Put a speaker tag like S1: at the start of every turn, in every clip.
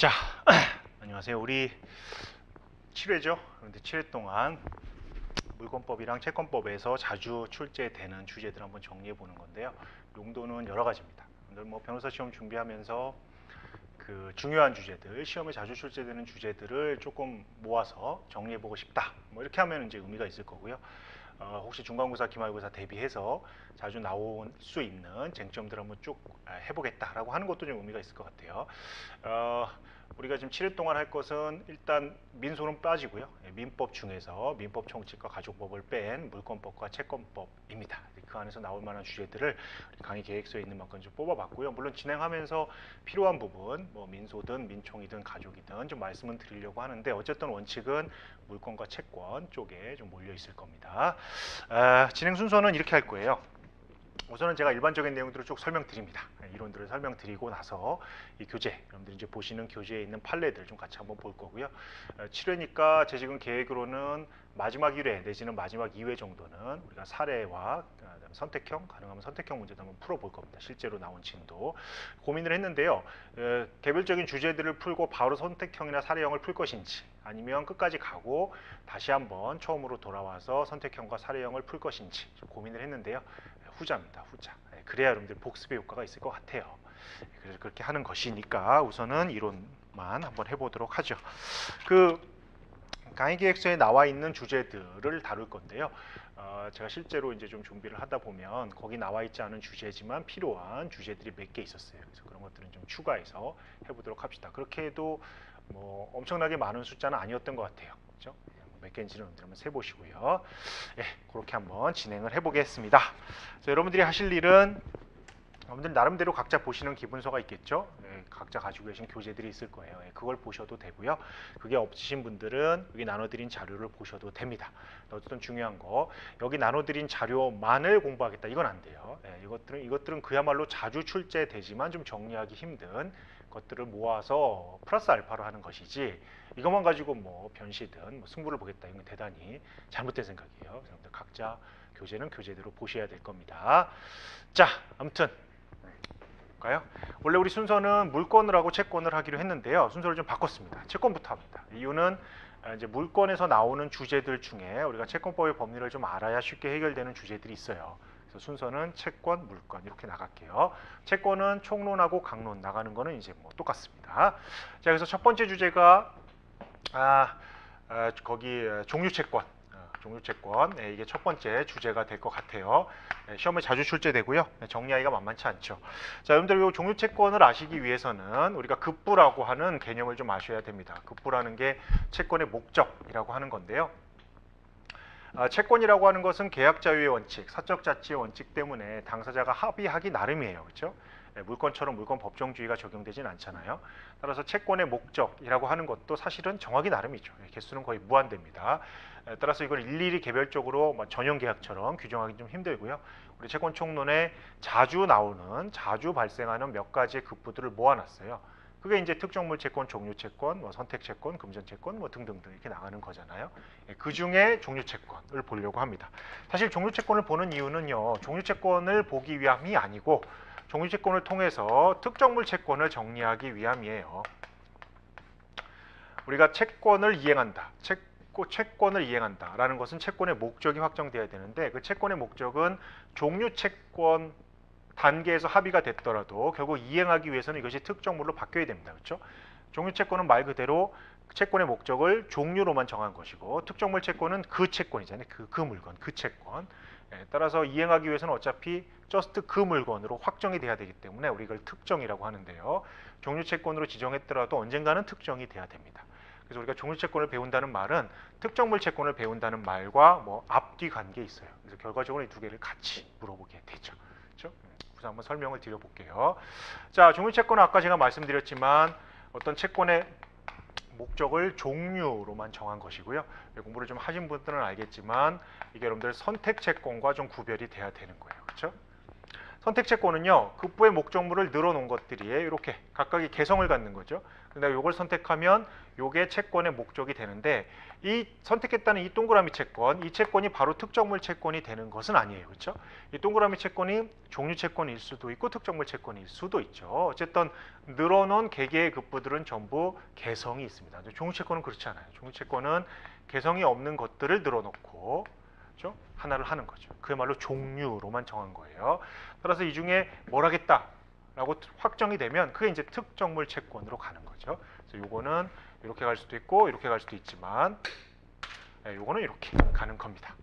S1: 자, 안녕하세요. 우리 7회죠. 그런데 7회 동안 물권법이랑 채권법에서 자주 출제되는 주제들 한번 정리해 보는 건데요. 용도는 여러 가지입니다. 오늘 뭐 변호사 시험 준비하면서 그 중요한 주제들, 시험에 자주 출제되는 주제들을 조금 모아서 정리해 보고 싶다. 뭐 이렇게 하면 이제 의미가 있을 거고요. 혹시 중간고사, 기말고사 대비해서 자주 나올 수 있는 쟁점들을 한번 쭉 해보겠다라고 하는 것도 좀 의미가 있을 것 같아요. 우리가 지금 7일 동안 할 것은 일단 민소는 빠지고요. 민법 중에서 민법 총칙과 가족법을 뺀 물권법과 채권법입니다. 그 안에서 나올 만한 주제들을 강의 계획서에 있는 만큼 좀 뽑아봤고요. 물론 진행하면서 필요한 부분, 뭐 민소든 민총이든 가족이든 좀 말씀은 드리려고 하는데 어쨌든 원칙은 물권과 채권 쪽에 좀 몰려 있을 겁니다. 진행 순서는 이렇게 할 거예요. 우선은 제가 일반적인 내용들을 쭉 설명드립니다. 이론들을 설명드리고 나서 이 교재, 여러분들이 이제 보시는 교재에 있는 판례들 좀 같이 한번 볼 거고요. 7회니까 제 지금 계획으로는 마지막 1회 내지는 마지막 2회 정도는 우리가 사례와 선택형, 가능하면 선택형 문제도 한번 풀어볼 겁니다. 실제로 나온 진도. 고민을 했는데요. 개별적인 주제들을 풀고 바로 선택형이나 사례형을 풀 것인지 아니면 끝까지 가고 다시 한번 처음으로 돌아와서 선택형과 사례형을 풀 것인지 좀 고민을 했는데요. 후자입니다. 후자. 그래야 여러분들 복습의 효과가 있을 것 같아요. 그래서 그렇게 하는 것이니까 우선은 이론만 한번 해보도록 하죠. 그 강의 계획서에 나와 있는 주제들을 다룰 건데요. 제가 실제로 이제 좀 준비를 하다 보면 거기 나와 있지 않은 주제지만 필요한 주제들이 몇 개 있었어요. 그래서 그런 것들은 좀 추가해서 해보도록 합시다. 그렇게 해도 뭐 엄청나게 많은 숫자는 아니었던 것 같아요. 그렇죠? 몇 개인지는 한번 세보시고요. 예, 그렇게 한번 진행을 해보겠습니다. 여러분들이 하실 일은 여러분들 나름대로 각자 보시는 기본서가 있겠죠. 예, 각자 가지고 계신 교재들이 있을 거예요. 예, 그걸 보셔도 되고요. 그게 없으신 분들은 여기 나눠드린 자료를 보셔도 됩니다. 어쨌든 중요한 거 여기 나눠드린 자료만을 공부하겠다 이건 안 돼요. 예, 이것들은 그야말로 자주 출제되지만 좀 정리하기 힘든 것들을 모아서 플러스 알파로 하는 것이지 이것만 가지고 뭐 변시든 뭐 승부를 보겠다 이건 대단히 잘못된 생각이에요. 여러분들 각자 교재는 교재대로 보셔야 될 겁니다. 자, 아무튼 볼까요? 원래 우리 순서는 물권을 하고 채권을 하기로 했는데요. 순서를 좀 바꿨습니다. 채권부터 합니다. 이유는 이제 물권에서 나오는 주제들 중에 우리가 채권법의 법리를 좀 알아야 쉽게 해결되는 주제들이 있어요. 그래서 순서는 채권, 물권 이렇게 나갈게요. 채권은 총론하고 강론 나가는 거는 이제 뭐 똑같습니다. 자, 그래서 첫 번째 주제가 거기 종류채권. 종류채권 이게 첫 번째 주제가 될 것 같아요. 시험에 자주 출제되고요. 정리하기가 만만치 않죠. 자, 여러분들 이 종류채권을 아시기 위해서는 우리가 급부라고 하는 개념을 좀 아셔야 됩니다. 급부라는 게 채권의 목적이라고 하는 건데요. 채권이라고 하는 것은 계약 자유의 원칙, 사적 자치의 원칙 때문에 당사자가 합의하기 나름이에요. 그렇죠? 물권처럼 물권 법정주의가 적용되진 않잖아요. 따라서 채권의 목적이라고 하는 것도 사실은 정하기 나름이죠. 개수는 거의 무한대입니다. 따라서 이걸 일일이 개별적으로 전형 계약처럼 규정하기 좀 힘들고요. 우리 채권 총론에 자주 나오는, 자주 발생하는 몇 가지의 급부들을 모아놨어요. 그게 이제 특정물 채권, 종류 채권, 뭐 선택 채권, 금전 채권, 뭐 등등등 이렇게 나가는 거잖아요. 그 중에 종류 채권을 보려고 합니다. 사실 종류 채권을 보는 이유는요, 종류 채권을 보기 위함이 아니고 종류 채권을 통해서 특정물 채권을 정리하기 위함이에요. 우리가 채권을 이행한다. 채권을 이행한다라는 것은 채권의 목적이 확정돼야 되는데 그 채권의 목적은 종류 채권 단계에서 합의가 됐더라도 결국 이행하기 위해서는 이것이 특정물로 바뀌어야 됩니다. 그렇죠? 종류 채권은 말 그대로 채권의 목적을 종류로만 정한 것이고 특정물 채권은 그 채권이잖아요. 그 물건, 그 채권. 따라서 이행하기 위해서는 어차피 just 그 물건으로 확정이 돼야 되기 때문에 우리 이걸 특정이라고 하는데요. 종류 채권으로 지정했더라도 언젠가는 특정이 돼야 됩니다. 그래서 우리가 종류 채권을 배운다는 말은 특정물 채권을 배운다는 말과 뭐 앞뒤 관계에 있어요. 그래서 결과적으로 이 두 개를 같이 물어보게 되죠. 그렇죠? 그래서 한번 설명을 드려볼게요. 자, 종류 채권은 아까 제가 말씀드렸지만 어떤 채권의 목적을 종류로만 정한 것이고요. 공부를 좀 하신 분들은 알겠지만 이게 여러분들 선택 채권과 좀 구별이 돼야 되는 거예요. 그렇죠? 선택채권은요, 급부의 목적물을 늘어놓은 것들이에요. 이렇게 각각의 개성을 갖는 거죠. 근데 이걸 선택하면 이게 채권의 목적이 되는데, 이 선택했다는 이 동그라미 채권, 이 채권이 바로 특정물 채권이 되는 것은 아니에요. 그렇죠? 이 동그라미 채권이 종류 채권일 수도 있고 특정물 채권일 수도 있죠. 어쨌든 늘어놓은 개개의 급부들은 전부 개성이 있습니다. 종류 채권은 그렇지 않아요. 종류 채권은 개성이 없는 것들을 늘어놓고, 그렇죠? 하나를 하는 거죠. 그야말로 종류로만 정한 거예요. 따라서 이 중에 뭘 하겠다라고 확정이 되면 그게 이제 특정물 채권으로 가는 거죠. 그래서 요거는 이렇게 갈 수도 있고 이렇게 갈 수도 있지만, 요거는 이렇게 가는 겁니다.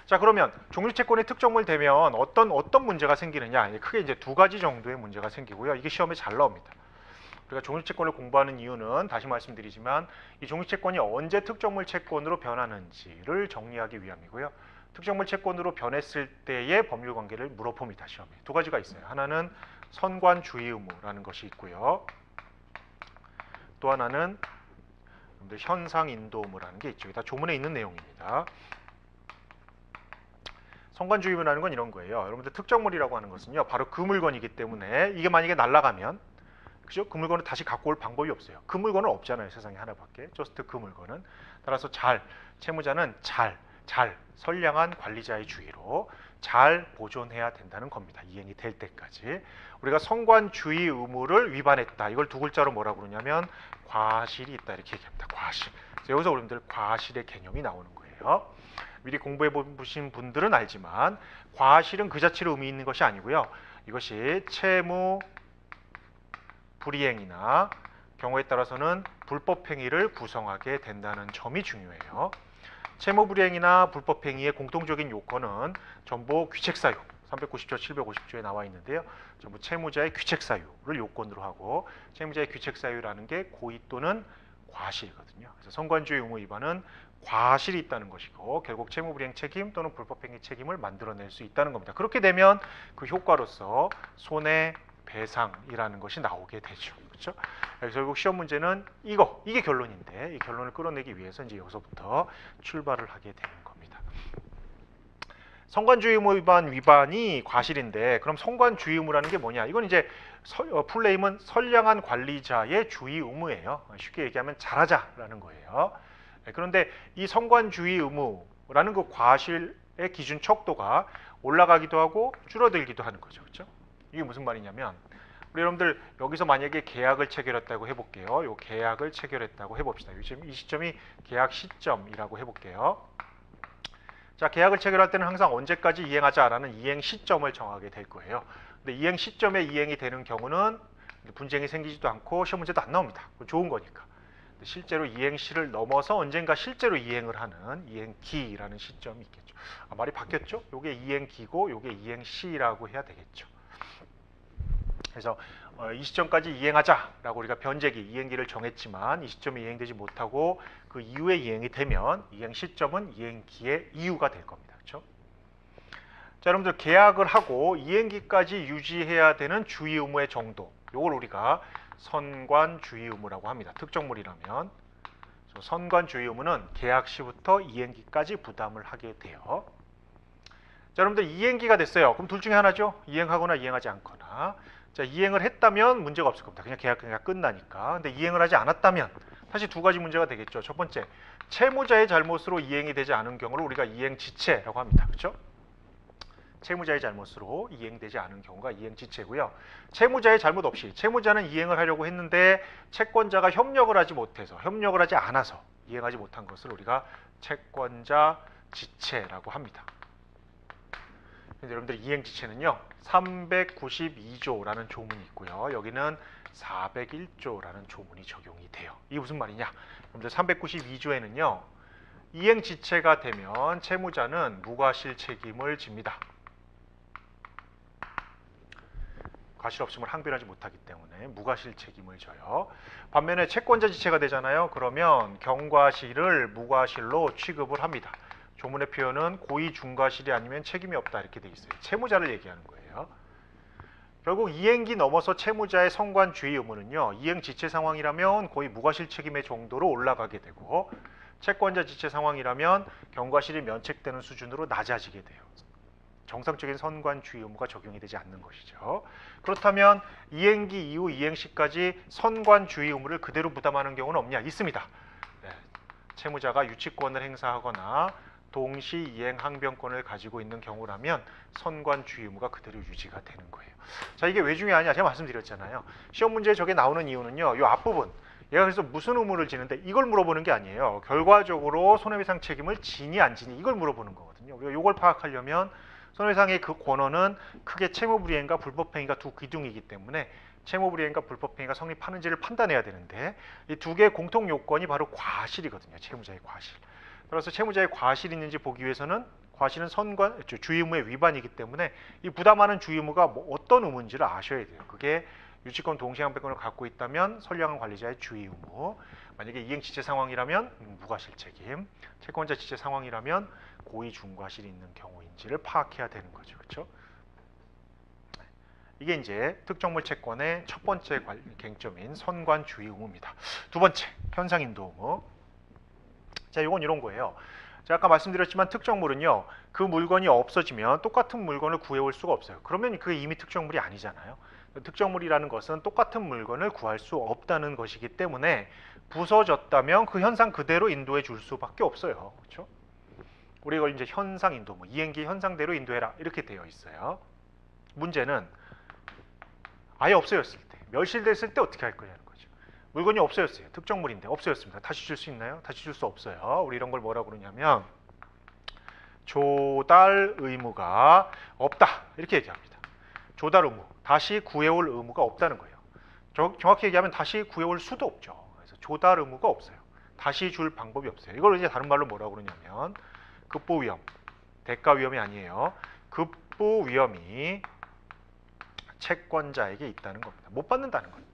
S1: 자, 그러면 종류 채권이 특정물 되면 어떤 문제가 생기느냐? 크게 이제 두 가지 정도의 문제가 생기고요. 이게 시험에 잘 나옵니다. 우리가 종류 채권을 공부하는 이유는 다시 말씀드리지만 이 종류 채권이 언제 특정물 채권으로 변하는지를 정리하기 위함이고요. 특정물 채권으로 변했을 때의 법률 관계를 물어봅니다. 시험에. 두 가지가 있어요. 하나는 선관주의 의무라는 것이 있고요. 또 하나는 현상인도 의무라는 게 있죠. 다 조문에 있는 내용입니다. 선관주의 의무라는 건 이런 거예요. 여러분들 특정물이라고 하는 것은요, 바로 그 물건이기 때문에 이게 만약에 날아가면, 그죠? 그 물건을 다시 갖고 올 방법이 없어요. 그 물건은 없잖아요. 세상에 하나밖에. 저스트 그 물건은. 따라서 채무자는 선량한 관리자의 주의로 잘 보존해야 된다는 겁니다. 이행이 될 때까지. 우리가 선관주의 의무를 위반했다. 이걸 두 글자로 뭐라고 그러냐면 과실이 있다. 이렇게 얘기합니다. 과실. 여기서 여러분들 과실의 개념이 나오는 거예요. 미리 공부해 보신 분들은 알지만 과실은 그 자체로 의미 있는 것이 아니고요. 이것이 채무 불이행이나 경우에 따라서는 불법행위를 구성하게 된다는 점이 중요해요. 채무불이행이나 불법행위의 공통적인 요건은 전부 귀책사유, 390조, 750조에 나와 있는데요. 전부 채무자의 귀책사유를 요건으로 하고, 채무자의 귀책사유라는 게 고의 또는 과실이거든요. 그래서 선관주의 의무 위반은 과실이 있다는 것이고, 결국 채무불이행 책임 또는 불법행위 책임을 만들어낼 수 있다는 겁니다. 그렇게 되면 그 효과로서 손해배상이라는 것이 나오게 되죠. 그렇죠? 결국 시험 문제는 이게 결론인데, 이 결론을 끌어내기 위해서 이제 여기서부터 출발을 하게 되는 겁니다. 선관주의 의무 위반이 과실인데, 그럼 선관주의 의무라는 게 뭐냐? 이건 이제 풀네임은 선량한 관리자의 주의 의무예요. 쉽게 얘기하면 잘하자라는 거예요. 그런데 이 선관주의 의무라는 그 과실의 기준 척도가 올라가기도 하고 줄어들기도 하는 거죠. 그렇죠? 이게 무슨 말이냐면, 우리 여러분들 여기서 만약에 계약을 체결했다고 해볼게요. 이 계약을 체결했다고 해봅시다. 이 시점이 계약 시점이라고 해볼게요. 자, 계약을 체결할 때는 항상 언제까지 이행하자라는 이행 시점을 정하게 될 거예요. 근데 이행 시점에 이행이 되는 경우는 분쟁이 생기지도 않고 시험 문제도 안 나옵니다. 좋은 거니까. 실제로 이행시를 넘어서 언젠가 실제로 이행을 하는 이행기라는 시점이 있겠죠. 말이 바뀌었죠? 이게 이행기고 이게 이행시라고 해야 되겠죠. 그래서 이 시점까지 이행하자라고 우리가 변제기, 이행기를 정했지만 이 시점에 이행되지 못하고 그 이후에 이행이 되면 이행 시점은 이행기의 이유가 될 겁니다. 그렇죠? 자, 여러분들 계약을 하고 이행기까지 유지해야 되는 주의 의무의 정도, 이걸 우리가 선관주의 의무라고 합니다. 특정물이라면. 선관주의 의무는 계약 시부터 이행기까지 부담을 하게 돼요. 자, 여러분들 이행기가 됐어요. 그럼 둘 중에 하나죠. 이행하거나 이행하지 않거나. 자, 이행을 했다면 문제가 없을 겁니다. 그냥 계약 끝나니까. 근데 이행을 하지 않았다면 사실 두 가지 문제가 되겠죠. 첫 번째, 채무자의 잘못으로 이행이 되지 않은 경우를 우리가 이행지체라고 합니다. 그렇죠? 채무자의 잘못으로 이행되지 않은 경우가 이행지체고요. 채무자의 잘못 없이 채무자는 이행을 하려고 했는데 채권자가 협력을 하지 않아서 이행하지 못한 것을 우리가 채권자 지체라고 합니다. 근데 여러분들 이행지체는요, 392조라는 조문이 있고요. 여기는 401조라는 조문이 적용이 돼요. 이게 무슨 말이냐? 여러분들 392조에는요, 이행지체가 되면 채무자는 무과실 책임을 집니다. 과실 없음을 항변하지 못하기 때문에 무과실 책임을 져요. 반면에 채권자 지체가 되잖아요. 그러면 경과실을 무과실로 취급을 합니다. 조문의 표현은 고의 중과실이 아니면 책임이 없다 이렇게 돼 있어요. 채무자를 얘기하는 거예요. 결국 이행기 넘어서 채무자의 선관주의 의무는요, 이행지체 상황이라면 거의 무과실 책임의 정도로 올라가게 되고, 채권자 지체 상황이라면 경과실이 면책되는 수준으로 낮아지게 돼요. 정상적인 선관 주의 의무가 적용이 되지 않는 것이죠. 그렇다면 이행기 이후 이행시까지 선관 주의 의무를 그대로 부담하는 경우는 없냐? 있습니다. 네. 채무자가 유치권을 행사하거나 동시 이행 항변권을 가지고 있는 경우라면 선관 주의 의무가 그대로 유지가 되는 거예요. 자, 이게 왜 중요하냐? 제가 말씀드렸잖아요. 시험 문제에 저게 나오는 이유는요. 이 앞부분 얘가 그래서 무슨 의무를 지는데 이걸 물어보는 게 아니에요. 결과적으로 손해배상 책임을 지니 안 지니 이걸 물어보는 거거든요. 우리가 이걸 파악하려면 손해배상의 그 권한은 크게 채무불이행과 불법행위가 두 기둥이기 때문에 채무불이행과 불법행위가 성립하는지를 판단해야 되는데 이 두 개의 공통 요건이 바로 과실이거든요. 채무자의 과실. 따라서 채무자의 과실이 있는지 보기 위해서는 과실은 선관 주의 의무의 위반이기 때문에 이 부담하는 주의 의무가 어떤 의무인지를 아셔야 돼요. 그게 유치권 동시항변권을 갖고 있다면 선량한 관리자의 주의 의무, 만약에 이행지체 상황이라면 무과실 책임, 채권자 지체 상황이라면 고의 중과실이 있는 경우인지를 파악해야 되는 거죠. 그렇죠? 이게 이제 특정물 채권의 첫 번째 쟁점인 선관 주의 의무입니다. 두 번째, 현상 인도 의무. 자, 이건 이런 거예요. 제가 아까 말씀드렸지만 특정물은요, 그 물건이 없어지면 똑같은 물건을 구해올 수가 없어요. 그러면 그게 이미 특정물이 아니잖아요. 특정물이라는 것은 똑같은 물건을 구할 수 없다는 것이기 때문에 부서졌다면 그 현상 그대로 인도해 줄 수밖에 없어요. 그렇죠? 우리 이걸 이제 현상 인도, 이행기 현상대로 인도해라 이렇게 되어 있어요. 문제는 아예 없어졌을 때, 멸실됐을 때 어떻게 할 거냐는 거죠. 물건이 없어졌어요. 특정물인데 없어졌습니다. 다시 줄 수 있나요? 다시 줄 수 없어요. 우리 이런 걸 뭐라고 그러냐면 조달 의무가 없다 이렇게 얘기합니다. 조달 의무, 다시 구해올 의무가 없다는 거예요. 정확히 얘기하면 다시 구해올 수도 없죠. 그래서 조달 의무가 없어요. 다시 줄 방법이 없어요. 이걸 이제 다른 말로 뭐라고 그러냐면 급부 위험, 대가 위험이 아니에요. 급부 위험이 채권자에게 있다는 겁니다. 못 받는다는 겁니다.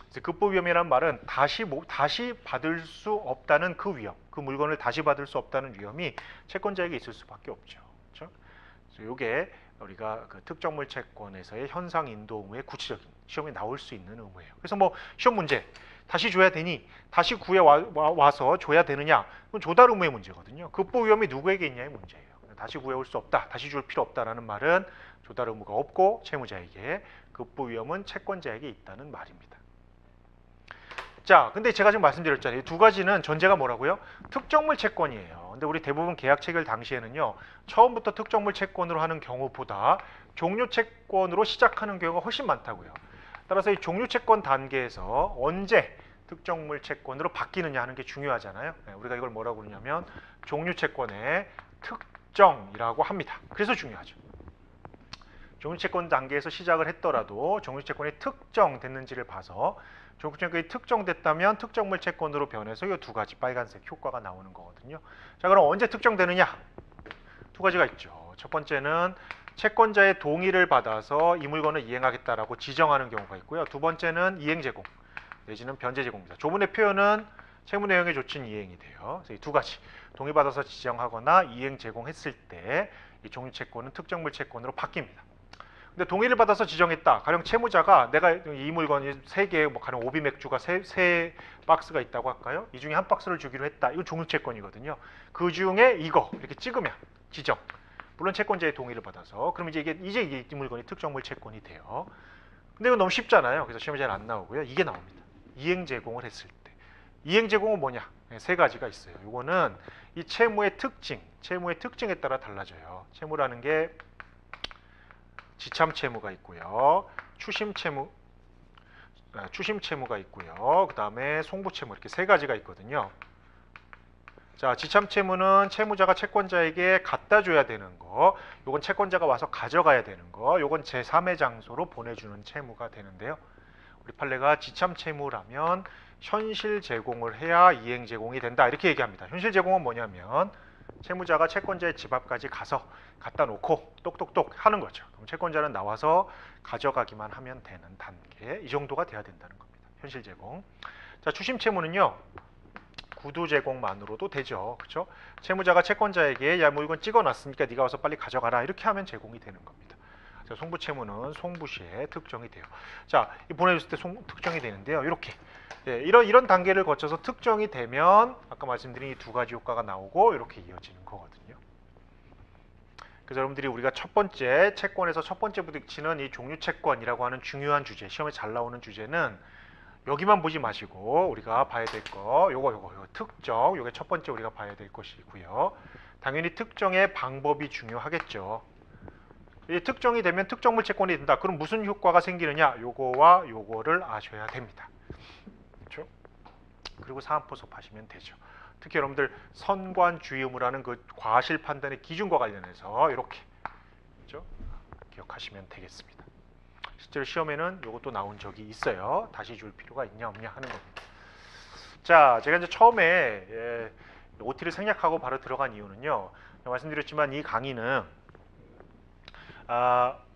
S1: 그래서 급부 위험이라는 말은 다시 받을 수 없다는 그 위험, 그 물건을 다시 받을 수 없다는 위험이 채권자에게 있을 수밖에 없죠. 그렇죠? 그래서 이게 우리가 그 특정물 채권에서의 현상 인도 의무의 구체적인 시험에 나올 수 있는 의무예요. 그래서 뭐 시험 문제 다시 줘야 되니 다시 구해 와서 줘야 되느냐? 그건 조달 의무의 문제거든요. 급부 위험이 누구에게 있냐의 문제예요. 다시 구해올 수 없다, 다시 줄 필요 없다라는 말은 조달 의무가 없고 채무자에게, 급부 위험은 채권자에게 있다는 말입니다. 자, 근데 제가 지금 말씀드렸잖아요. 이 두 가지는 전제가 뭐라고요? 특정물 채권이에요. 근데 우리 대부분 계약 체결 당시에는요, 처음부터 특정물 채권으로 하는 경우보다 종료 채권으로 시작하는 경우가 훨씬 많다고요. 따라서 이 종료 채권 단계에서 언제 특정물 채권으로 바뀌느냐 하는 게 중요하잖아요. 우리가 이걸 뭐라고 그러냐면 종료 채권의 특정이라고 합니다. 그래서 중요하죠. 종료채권 단계에서 시작을 했더라도 종료채권이 특정됐는지를 봐서 종료채권이 특정됐다면 특정물 채권으로 변해서 이 두 가지 빨간색 효과가 나오는 거거든요. 자, 그럼 언제 특정되느냐? 두 가지가 있죠. 첫 번째는 채권자의 동의를 받아서 이 물건을 이행하겠다라고 지정하는 경우가 있고요. 두 번째는 이행 제공 내지는 변제 제공입니다. 조문의 표현은 채무 내용에 조친 이행이 돼요. 그래서 이 두 가지 동의받아서 지정하거나 이행 제공했을 때 이 종료채권은 특정물 채권으로 바뀝니다. 근데 동의를 받아서 지정했다. 가령 채무자가 내가 이 물건이 3개, 뭐 가령 오비 맥주가 세 박스가 있다고 할까요? 이 중에 한 박스를 주기로 했다. 이건 종료채권이거든요. 그 중에 이거 이렇게 찍으면 지정. 물론 채권자의 동의를 받아서 그럼 이제 이게 이 물건이 특정물 채권이 돼요. 근데 이건 너무 쉽잖아요. 그래서 시험에 잘 안 나오고요. 이게 나옵니다. 이행 제공을 했을 때. 이행 제공은 뭐냐? 세 가지가 있어요. 이거는 이 채무의 특징에 따라 달라져요. 채무라는 게 지참 채무가 있고요. 추심 채무가 있고요. 그 다음에 송부 채무 이렇게 세 가지가 있거든요. 자, 지참 채무는 채무자가 채권자에게 갖다 줘야 되는 거, 요건 채권자가 와서 가져가야 되는 거, 요건 제3의 장소로 보내주는 채무가 되는데요. 우리 판례가 지참 채무라면 현실 제공을 해야 이행 제공이 된다 이렇게 얘기합니다. 현실 제공은 뭐냐면 채무자가 채권자의 집 앞까지 가서 갖다 놓고 똑똑똑 하는 거죠. 그럼 채권자는 나와서 가져가기만 하면 되는 단계, 이 정도가 돼야 된다는 겁니다. 현실 제공. 자, 추심 채무는요, 구두 제공만으로도 되죠. 그렇죠? 채무자가 채권자에게 야, 물건 찍어놨으니까 네가 와서 빨리 가져가라 이렇게 하면 제공이 되는 겁니다. 자, 송부 채무는 송부시에 특정이 돼요. 자, 보내줬을 때 특정이 되는데요. 이렇게 이런 단계를 거쳐서 특정이 되면 아까 말씀드린 이 두 가지 효과가 나오고 이렇게 이어지는 거거든요. 그래서 여러분들이 우리가 첫 번째 채권에서 첫 번째 부딪히는 이 종류 채권이라고 하는 중요한 주제, 시험에 잘 나오는 주제는 여기만 보지 마시고 우리가 봐야 될 거 요거 특정, 요게 첫 번째 우리가 봐야 될 것이고요. 당연히 특정의 방법이 중요하겠죠. 이 특정이 되면 특정물 채권이 된다. 그럼 무슨 효과가 생기느냐? 요거와 요거를 아셔야 됩니다. 그렇죠? 그리고 사안포섭하시면 되죠. 특히 여러분들 선관주의의무라는 그 과실 판단의 기준과 관련해서 이렇게 그렇죠? 기억하시면 되겠습니다. 실제로 시험에는 이것도 나온 적이 있어요. 다시 줄 필요가 있냐 없냐 하는 겁니다. 자, 제가 이제 처음에 OT를 생략하고 바로 들어간 이유는요. 말씀드렸지만 이 강의는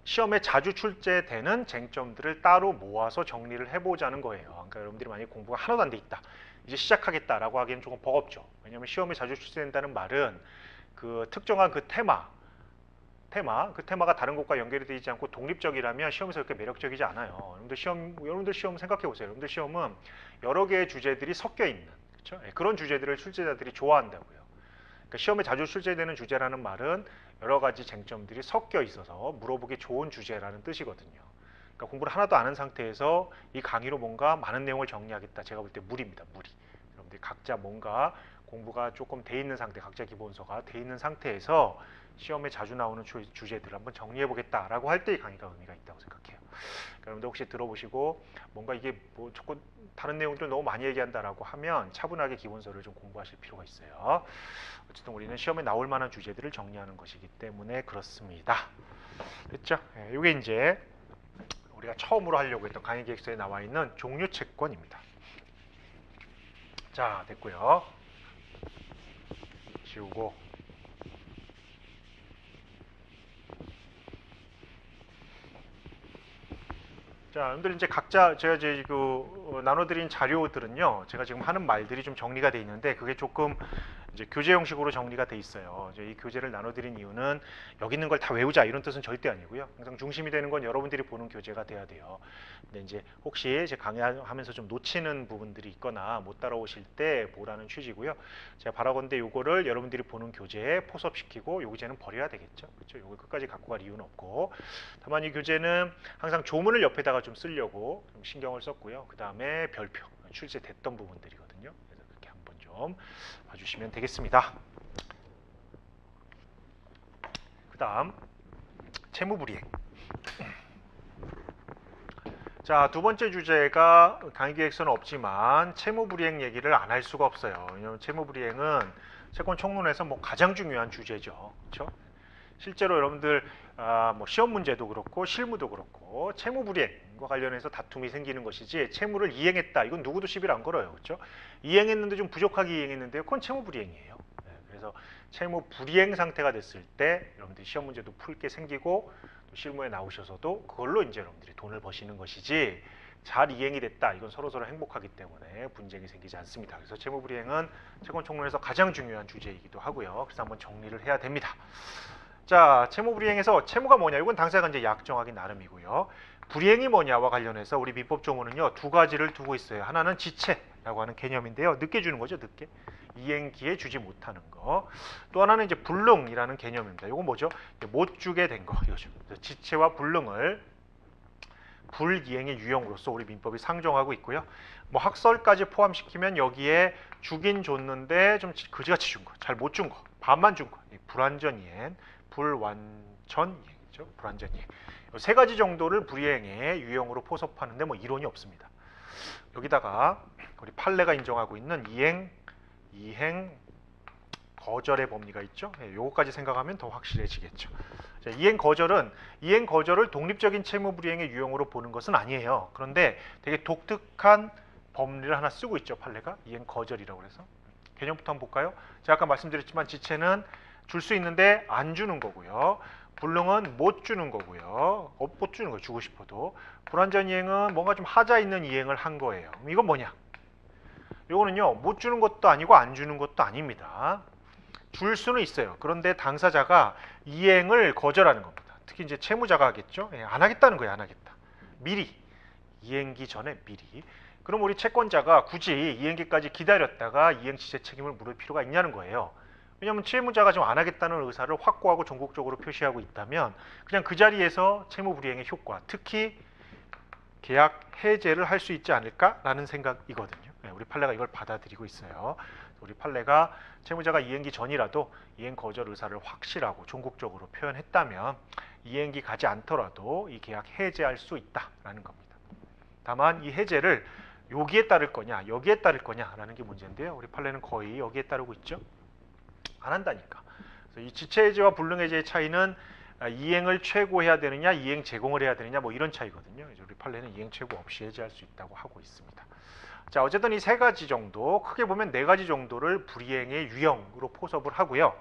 S1: 시험에 자주 출제되는 쟁점들을 따로 모아서 정리를 해보자는 거예요. 그러니까 여러분들이 만약에 공부가 하나도 안 돼 있다. 이제 시작하겠다라고 하기에는 조금 버겁죠. 왜냐하면 시험에 자주 출제된다는 말은 그 특정한 그 그 테마가 다른 것과 연결이 되지 않고 독립적이라면 시험에서 그렇게 매력적이지 않아요. 여러분들 시험 생각해 보세요. 여러분들 시험은 여러 개의 주제들이 섞여 있는 그렇죠? 그런 주제들을 출제자들이 좋아한다고요. 그러니까 시험에 자주 출제되는 주제라는 말은 여러 가지 쟁점들이 섞여 있어서 물어보기 좋은 주제라는 뜻이거든요. 그러니까 공부를 하나도 안 한 상태에서 이 강의로 뭔가 많은 내용을 정리하겠다. 제가 볼 때 무리입니다. 무리. 여러분들이 각자 뭔가 공부가 조금 돼 있는 상태, 각자 기본서가 돼 있는 상태에서 시험에 자주 나오는 주제들을 한번 정리해 보겠다라고 할 때 이 강의가 의미가 있다고 생각해요. 그러니까 여러분들 혹시 들어보시고 뭔가 이게 뭐 조금 다른 내용들 너무 많이 얘기한다라고 하면 차분하게 기본서를 좀 공부하실 필요가 있어요. 어쨌든 우리는 시험에 나올 만한 주제들을 정리하는 것이기 때문에 그렇습니다. 됐죠? 이게 이제 우리가 처음으로 하려고 했던 강의 계획서에 나와 있는 종류 채권입니다. 자, 됐고요. 지우고. 자, 여러분들 이제 각자 제가 이제 나눠드린 자료들은요, 제가 지금 하는 말들이 좀 정리가 돼 있는데 그게 조금 이제 교재 형식으로 정리가 돼 있어요. 이제 이 교재를 나눠드린 이유는 여기 있는 걸 다 외우자 이런 뜻은 절대 아니고요. 항상 중심이 되는 건 여러분들이 보는 교재가 돼야 돼요. 근데 이제 혹시 제 강의하면서 좀 놓치는 부분들이 있거나 못 따라오실 때 보라는 취지고요. 제가 바라건대 요거를 여러분들이 보는 교재에 포섭시키고 요 교재는 버려야 되겠죠. 그렇죠? 요걸 끝까지 갖고 갈 이유는 없고, 다만 이 교재는 항상 조문을 옆에다가 좀 쓰려고 좀 신경을 썼고요. 그 다음에 별표 출제됐던 부분들이거든요. 그래서 그렇게 한번 좀 봐주시면 되겠습니다. 그 다음 채무불이행. 자, 두 번째 주제가 강의계획서는 없지만 채무불이행 얘기를 안 할 수가 없어요. 왜냐하면 채무불이행은 채권 총론에서 뭐 가장 중요한 주제죠. 그렇죠? 실제로 여러분들 뭐 시험 문제도 그렇고 실무도 그렇고 채무불이행과 관련해서 다툼이 생기는 것이지 채무를 이행했다 이건 누구도 시비를 안 걸어요. 그렇죠? 이행했는데 좀 부족하게 이행했는데요. 그건 채무불이행이에요. 그래서 채무불이행 상태가 됐을 때 여러분들이 시험 문제도 풀 게 생기고 또 실무에 나오셔서도 그걸로 이제 여러분들이 돈을 버시는 것이지 잘 이행이 됐다 이건 서로서로 행복하기 때문에 분쟁이 생기지 않습니다. 그래서 채무불이행은 채권 총론에서 가장 중요한 주제이기도 하고요. 그래서 한번 정리를 해야 됩니다. 자, 채무불이행에서 채무가 뭐냐? 이건 당사자가 이제 약정하기 나름이고요. 불이행이 뭐냐와 관련해서 우리 민법 조문은요 두 가지를 두고 있어요. 하나는 지체라고 하는 개념인데요. 늦게 주는 거죠, 늦게. 이행기에 주지 못하는 거. 또 하나는 이제 불능이라는 개념입니다. 이건 뭐죠? 못 주게 된 거. 이거죠. 지체와 불능을 불이행의 유형으로서 우리 민법이 상정하고 있고요. 뭐 학설까지 포함시키면 여기에 주긴 줬는데 좀 그지같이 준 거, 잘 못 준 거, 반만 준 거, 불완전이행, 불완전이행이죠. 불완전이행. 세 가지 정도를 불이행의 유형으로 포섭하는데 뭐 이론이 없습니다. 여기다가 우리 판례가 인정하고 있는 이행, 거절의 법리가 있죠. 요거까지 생각하면 더 확실해지겠죠. 자, 이행 거절을 독립적인 채무불이행의 유형으로 보는 것은 아니에요. 그런데 되게 독특한 법리를 하나 쓰고 있죠. 판례가 이행 거절이라고 해서 개념부터 한번 볼까요? 제가 아까 말씀드렸지만 지체는 줄 수 있는데 안 주는 거고요. 불능은 못 주는 거고요. 못 주는 거 주고 싶어도. 불완전 이행은 뭔가 좀 하자 있는 이행을 한 거예요. 이건 뭐냐? 이거는요 못 주는 것도 아니고 안 주는 것도 아닙니다. 줄 수는 있어요. 그런데 당사자가 이행을 거절하는 겁니다. 특히 이제 채무자가 하겠죠. 안 하겠다는 거예요. 안 하겠다. 미리 이행기 전에 미리. 그럼 우리 채권자가 굳이 이행기까지 기다렸다가 이행지체 책임을 물을 필요가 있냐는 거예요. 왜냐하면 채무자가 좀 안 하겠다는 의사를 확고하고 전국적으로 표시하고 있다면 그냥 그 자리에서 채무불이행의 효과, 특히 계약 해제를 할 수 있지 않을까라는 생각이거든요. 우리 판례가 이걸 받아들이고 있어요. 우리 판례가 채무자가 이행기 전이라도 이행 거절 의사를 확실하고 전국적으로 표현했다면 이행기 가지 않더라도 이 계약 해제할 수 있다라는 겁니다. 다만 이 해제를 여기에 따를 거냐 여기에 따를 거냐라는 게 문제인데요. 우리 판례는 거의 여기에 따르고 있죠. 안 한다니까. 그래서 이 지체해제와 불능해제의 차이는 이행을 최고해야 되느냐 이행 제공을 해야 되느냐 뭐 이런 차이거든요. 우리 판례는 이행 최고 없이 해제할 수 있다고 하고 있습니다. 자, 어쨌든 이 세 가지 정도, 크게 보면 네 가지 정도를 불이행의 유형으로 포섭을 하고요.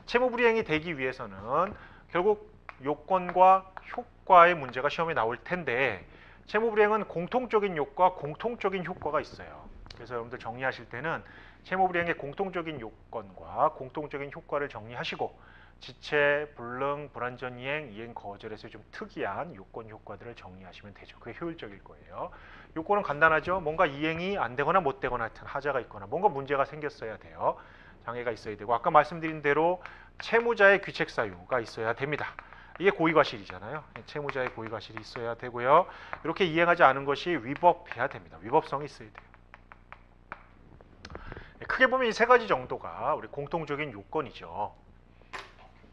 S1: 채무불이행이 되기 위해서는 결국 요건과 효과의 문제가 시험에 나올 텐데 채무불이행은 공통적인 요건과 공통적인 효과가 있어요. 그래서 여러분들 정리하실 때는 채무불이행의 공통적인 요건과 공통적인 효과를 정리하시고 지체, 불능, 불완전이행, 이행 거절에서 좀 특이한 요건 효과들을 정리하시면 되죠. 그게 효율적일 거예요. 요건은 간단하죠. 뭔가 이행이 안 되거나 못 되거나 하여튼 하자가 있거나 뭔가 문제가 생겼어야 돼요. 장애가 있어야 되고 아까 말씀드린 대로 채무자의 귀책 사유가 있어야 됩니다. 이게 고의과실이잖아요. 채무자의 고의과실이 있어야 되고요. 이렇게 이행하지 않은 것이 위법해야 됩니다. 위법성이 있어야 돼요. 크게 보면 이 세 가지 정도가 우리 공통적인 요건이죠.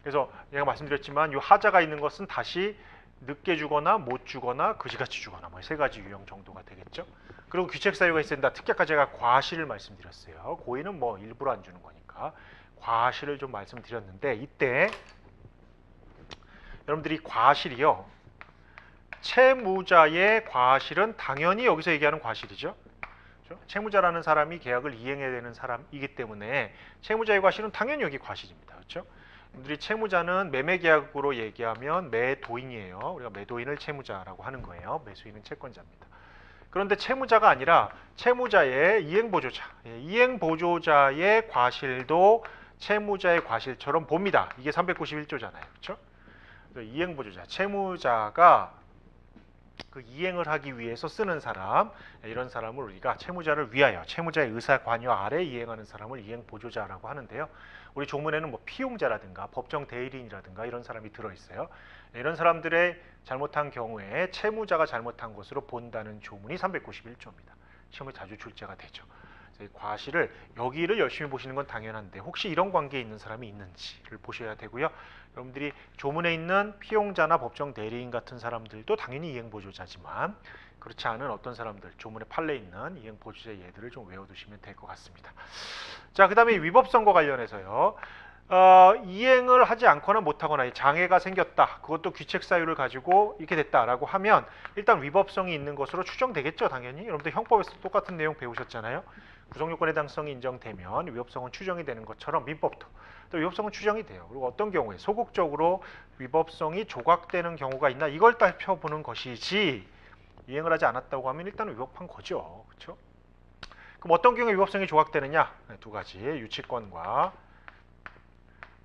S1: 그래서 제가 말씀드렸지만 이 하자가 있는 것은 다시 늦게 주거나 못 주거나 그지같이 주거나 뭐 세 가지 유형 정도가 되겠죠. 그리고 귀책 사유가 있어야 된다. 특히 아까 제가 과실을 말씀드렸어요. 고의는 뭐 일부러 안 주는 거니까 과실을 좀 말씀드렸는데 이때 여러분들이 과실이요. 채무자의 과실은 당연히 여기서 얘기하는 과실이죠. 그렇죠? 채무자라는 사람이 계약을 이행해야 되는 사람이기 때문에 채무자의 과실은 당연히 여기 과실입니다. 그렇죠? 여러분들이 채무자는 매매계약으로 얘기하면 매도인이에요. 우리가 매도인을 채무자라고 하는 거예요. 매수인은 채권자입니다. 그런데 채무자가 아니라 채무자의 이행보조자, 이행보조자의 과실도 채무자의 과실처럼 봅니다. 이게 391조잖아요. 그렇죠? 이행보조자, 채무자가 그 이행을 하기 위해서 쓰는 사람, 이런 사람을 우리가 채무자를 위하여 채무자의 의사 관여 아래 이행하는 사람을 이행보조자라고 하는데요. 우리 조문에는 뭐 피용자라든가 법정 대리인이라든가 이런 사람이 들어있어요. 이런 사람들의 잘못한 경우에 채무자가 잘못한 것으로 본다는 조문이 391조입니다. 시험에 자주 출제가 되죠. 과실을 여기를 열심히 보시는 건 당연한데 혹시 이런 관계에 있는 사람이 있는지를 보셔야 되고요. 여러분들이 조문에 있는 피용자나 법정 대리인 같은 사람들도 당연히 이행보조자지만 그렇지 않은 어떤 사람들, 조문에 판례 있는 이행보조자 예들을 좀 외워두시면 될 것 같습니다. 자, 그 다음에 위법성과 관련해서요. 이행을 하지 않거나 못하거나 장애가 생겼다. 그것도 귀책 사유를 가지고 이렇게 됐다라고 하면 일단 위법성이 있는 것으로 추정되겠죠. 당연히. 여러분들 형법에서 똑같은 내용 배우셨잖아요. 구성요건의 해당성이 인정되면 위법성은 추정이 되는 것처럼 민법도 또 위법성은 추정이 돼요. 그리고 어떤 경우에 소극적으로 위법성이 조각되는 경우가 있나 이걸 살펴보는 것이지 이행을 하지 않았다고 하면 일단 위법한 거죠. 그렇죠? 그럼 어떤 경우에 위법성이 조각되느냐? 두 가지. 유치권과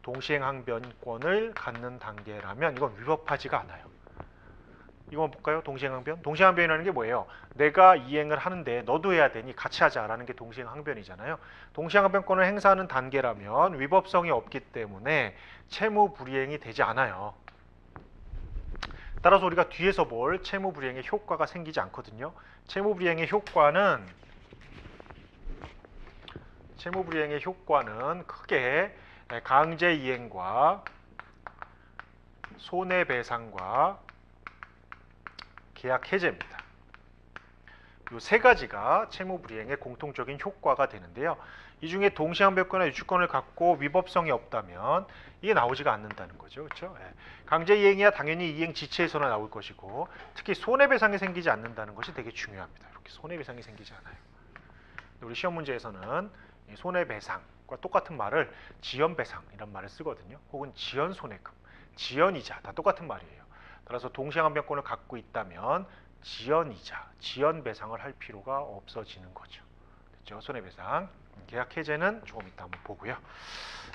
S1: 동시행항변권을 갖는 단계라면 이건 위법하지가 않아요. 이거 볼까요? 동시행항변. 동시행항변이라는 게 뭐예요? 내가 이행을 하는데 너도 해야 되니 같이 하자라는 게 동시행항변이잖아요. 동시행항변권을 행사하는 단계라면 위법성이 없기 때문에 채무불이행이 되지 않아요. 따라서 우리가 뒤에서 볼 채무불이행의 효과가 생기지 않거든요. 채무불이행의 효과는 크게 강제이행과 손해배상과 계약 해제입니다. 이 세 가지가 채무불이행의 공통적인 효과가 되는데요. 이 중에 동시항변권이나 유치권을 갖고 위법성이 없다면 이게 나오지가 않는다는 거죠. 그렇죠? 강제이행이야 당연히 이행 지체에서나 나올 것이고 특히 손해배상이 생기지 않는다는 것이 되게 중요합니다. 이렇게 손해배상이 생기지 않아요. 우리 시험 문제에서는 손해배상과 똑같은 말을 지연배상이란 말을 쓰거든요. 혹은 지연손해금, 지연이자 다 똑같은 말이에요. 따라서 동시항변권을 갖고 있다면 지연이자, 지연배상을 할 필요가 없어지는 거죠. 됐죠? 손해배상, 계약 해제는 조금 이따 한번 보고요.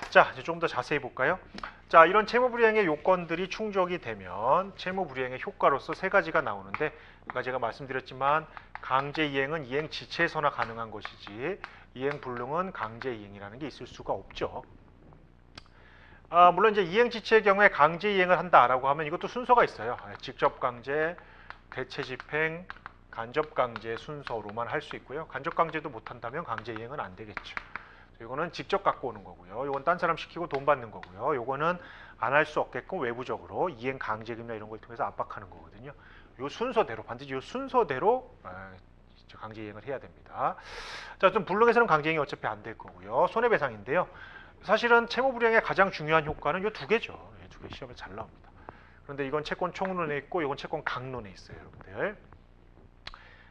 S1: 자, 이제 좀 더 자세히 볼까요? 자, 이런 채무불이행의 요건들이 충족이 되면 채무불이행의 효과로서 세 가지가 나오는데 아까 제가 말씀드렸지만 강제이행은 이행 지체에서나 가능한 것이지 이행불능은 강제이행이라는 게 있을 수가 없죠. 물론 이제 이행지체의 경우에 강제 이행을 한다라고 하면 이것도 순서가 있어요. 직접 강제, 대체 집행, 간접 강제 순서로만 할 수 있고요. 간접 강제도 못한다면 강제 이행은 안 되겠죠. 이거는 직접 갖고 오는 거고요. 이건 딴 사람 시키고 돈 받는 거고요. 이거는 안 할 수 없게끔 외부적으로 이행 강제금이나 이런 걸 통해서 압박하는 거거든요. 요 순서대로 반드시 요 순서대로 강제 이행을 해야 됩니다. 자, 좀 불능에서는 강제 이행이 어차피 안 될 거고요. 손해배상인데요. 사실은 채무불이행의 가장 중요한 효과는 요 두 개죠. 두 개 시험에 잘 나옵니다. 그런데 이건 채권 총론에 있고 이건 채권 강론에 있어요, 여러분들.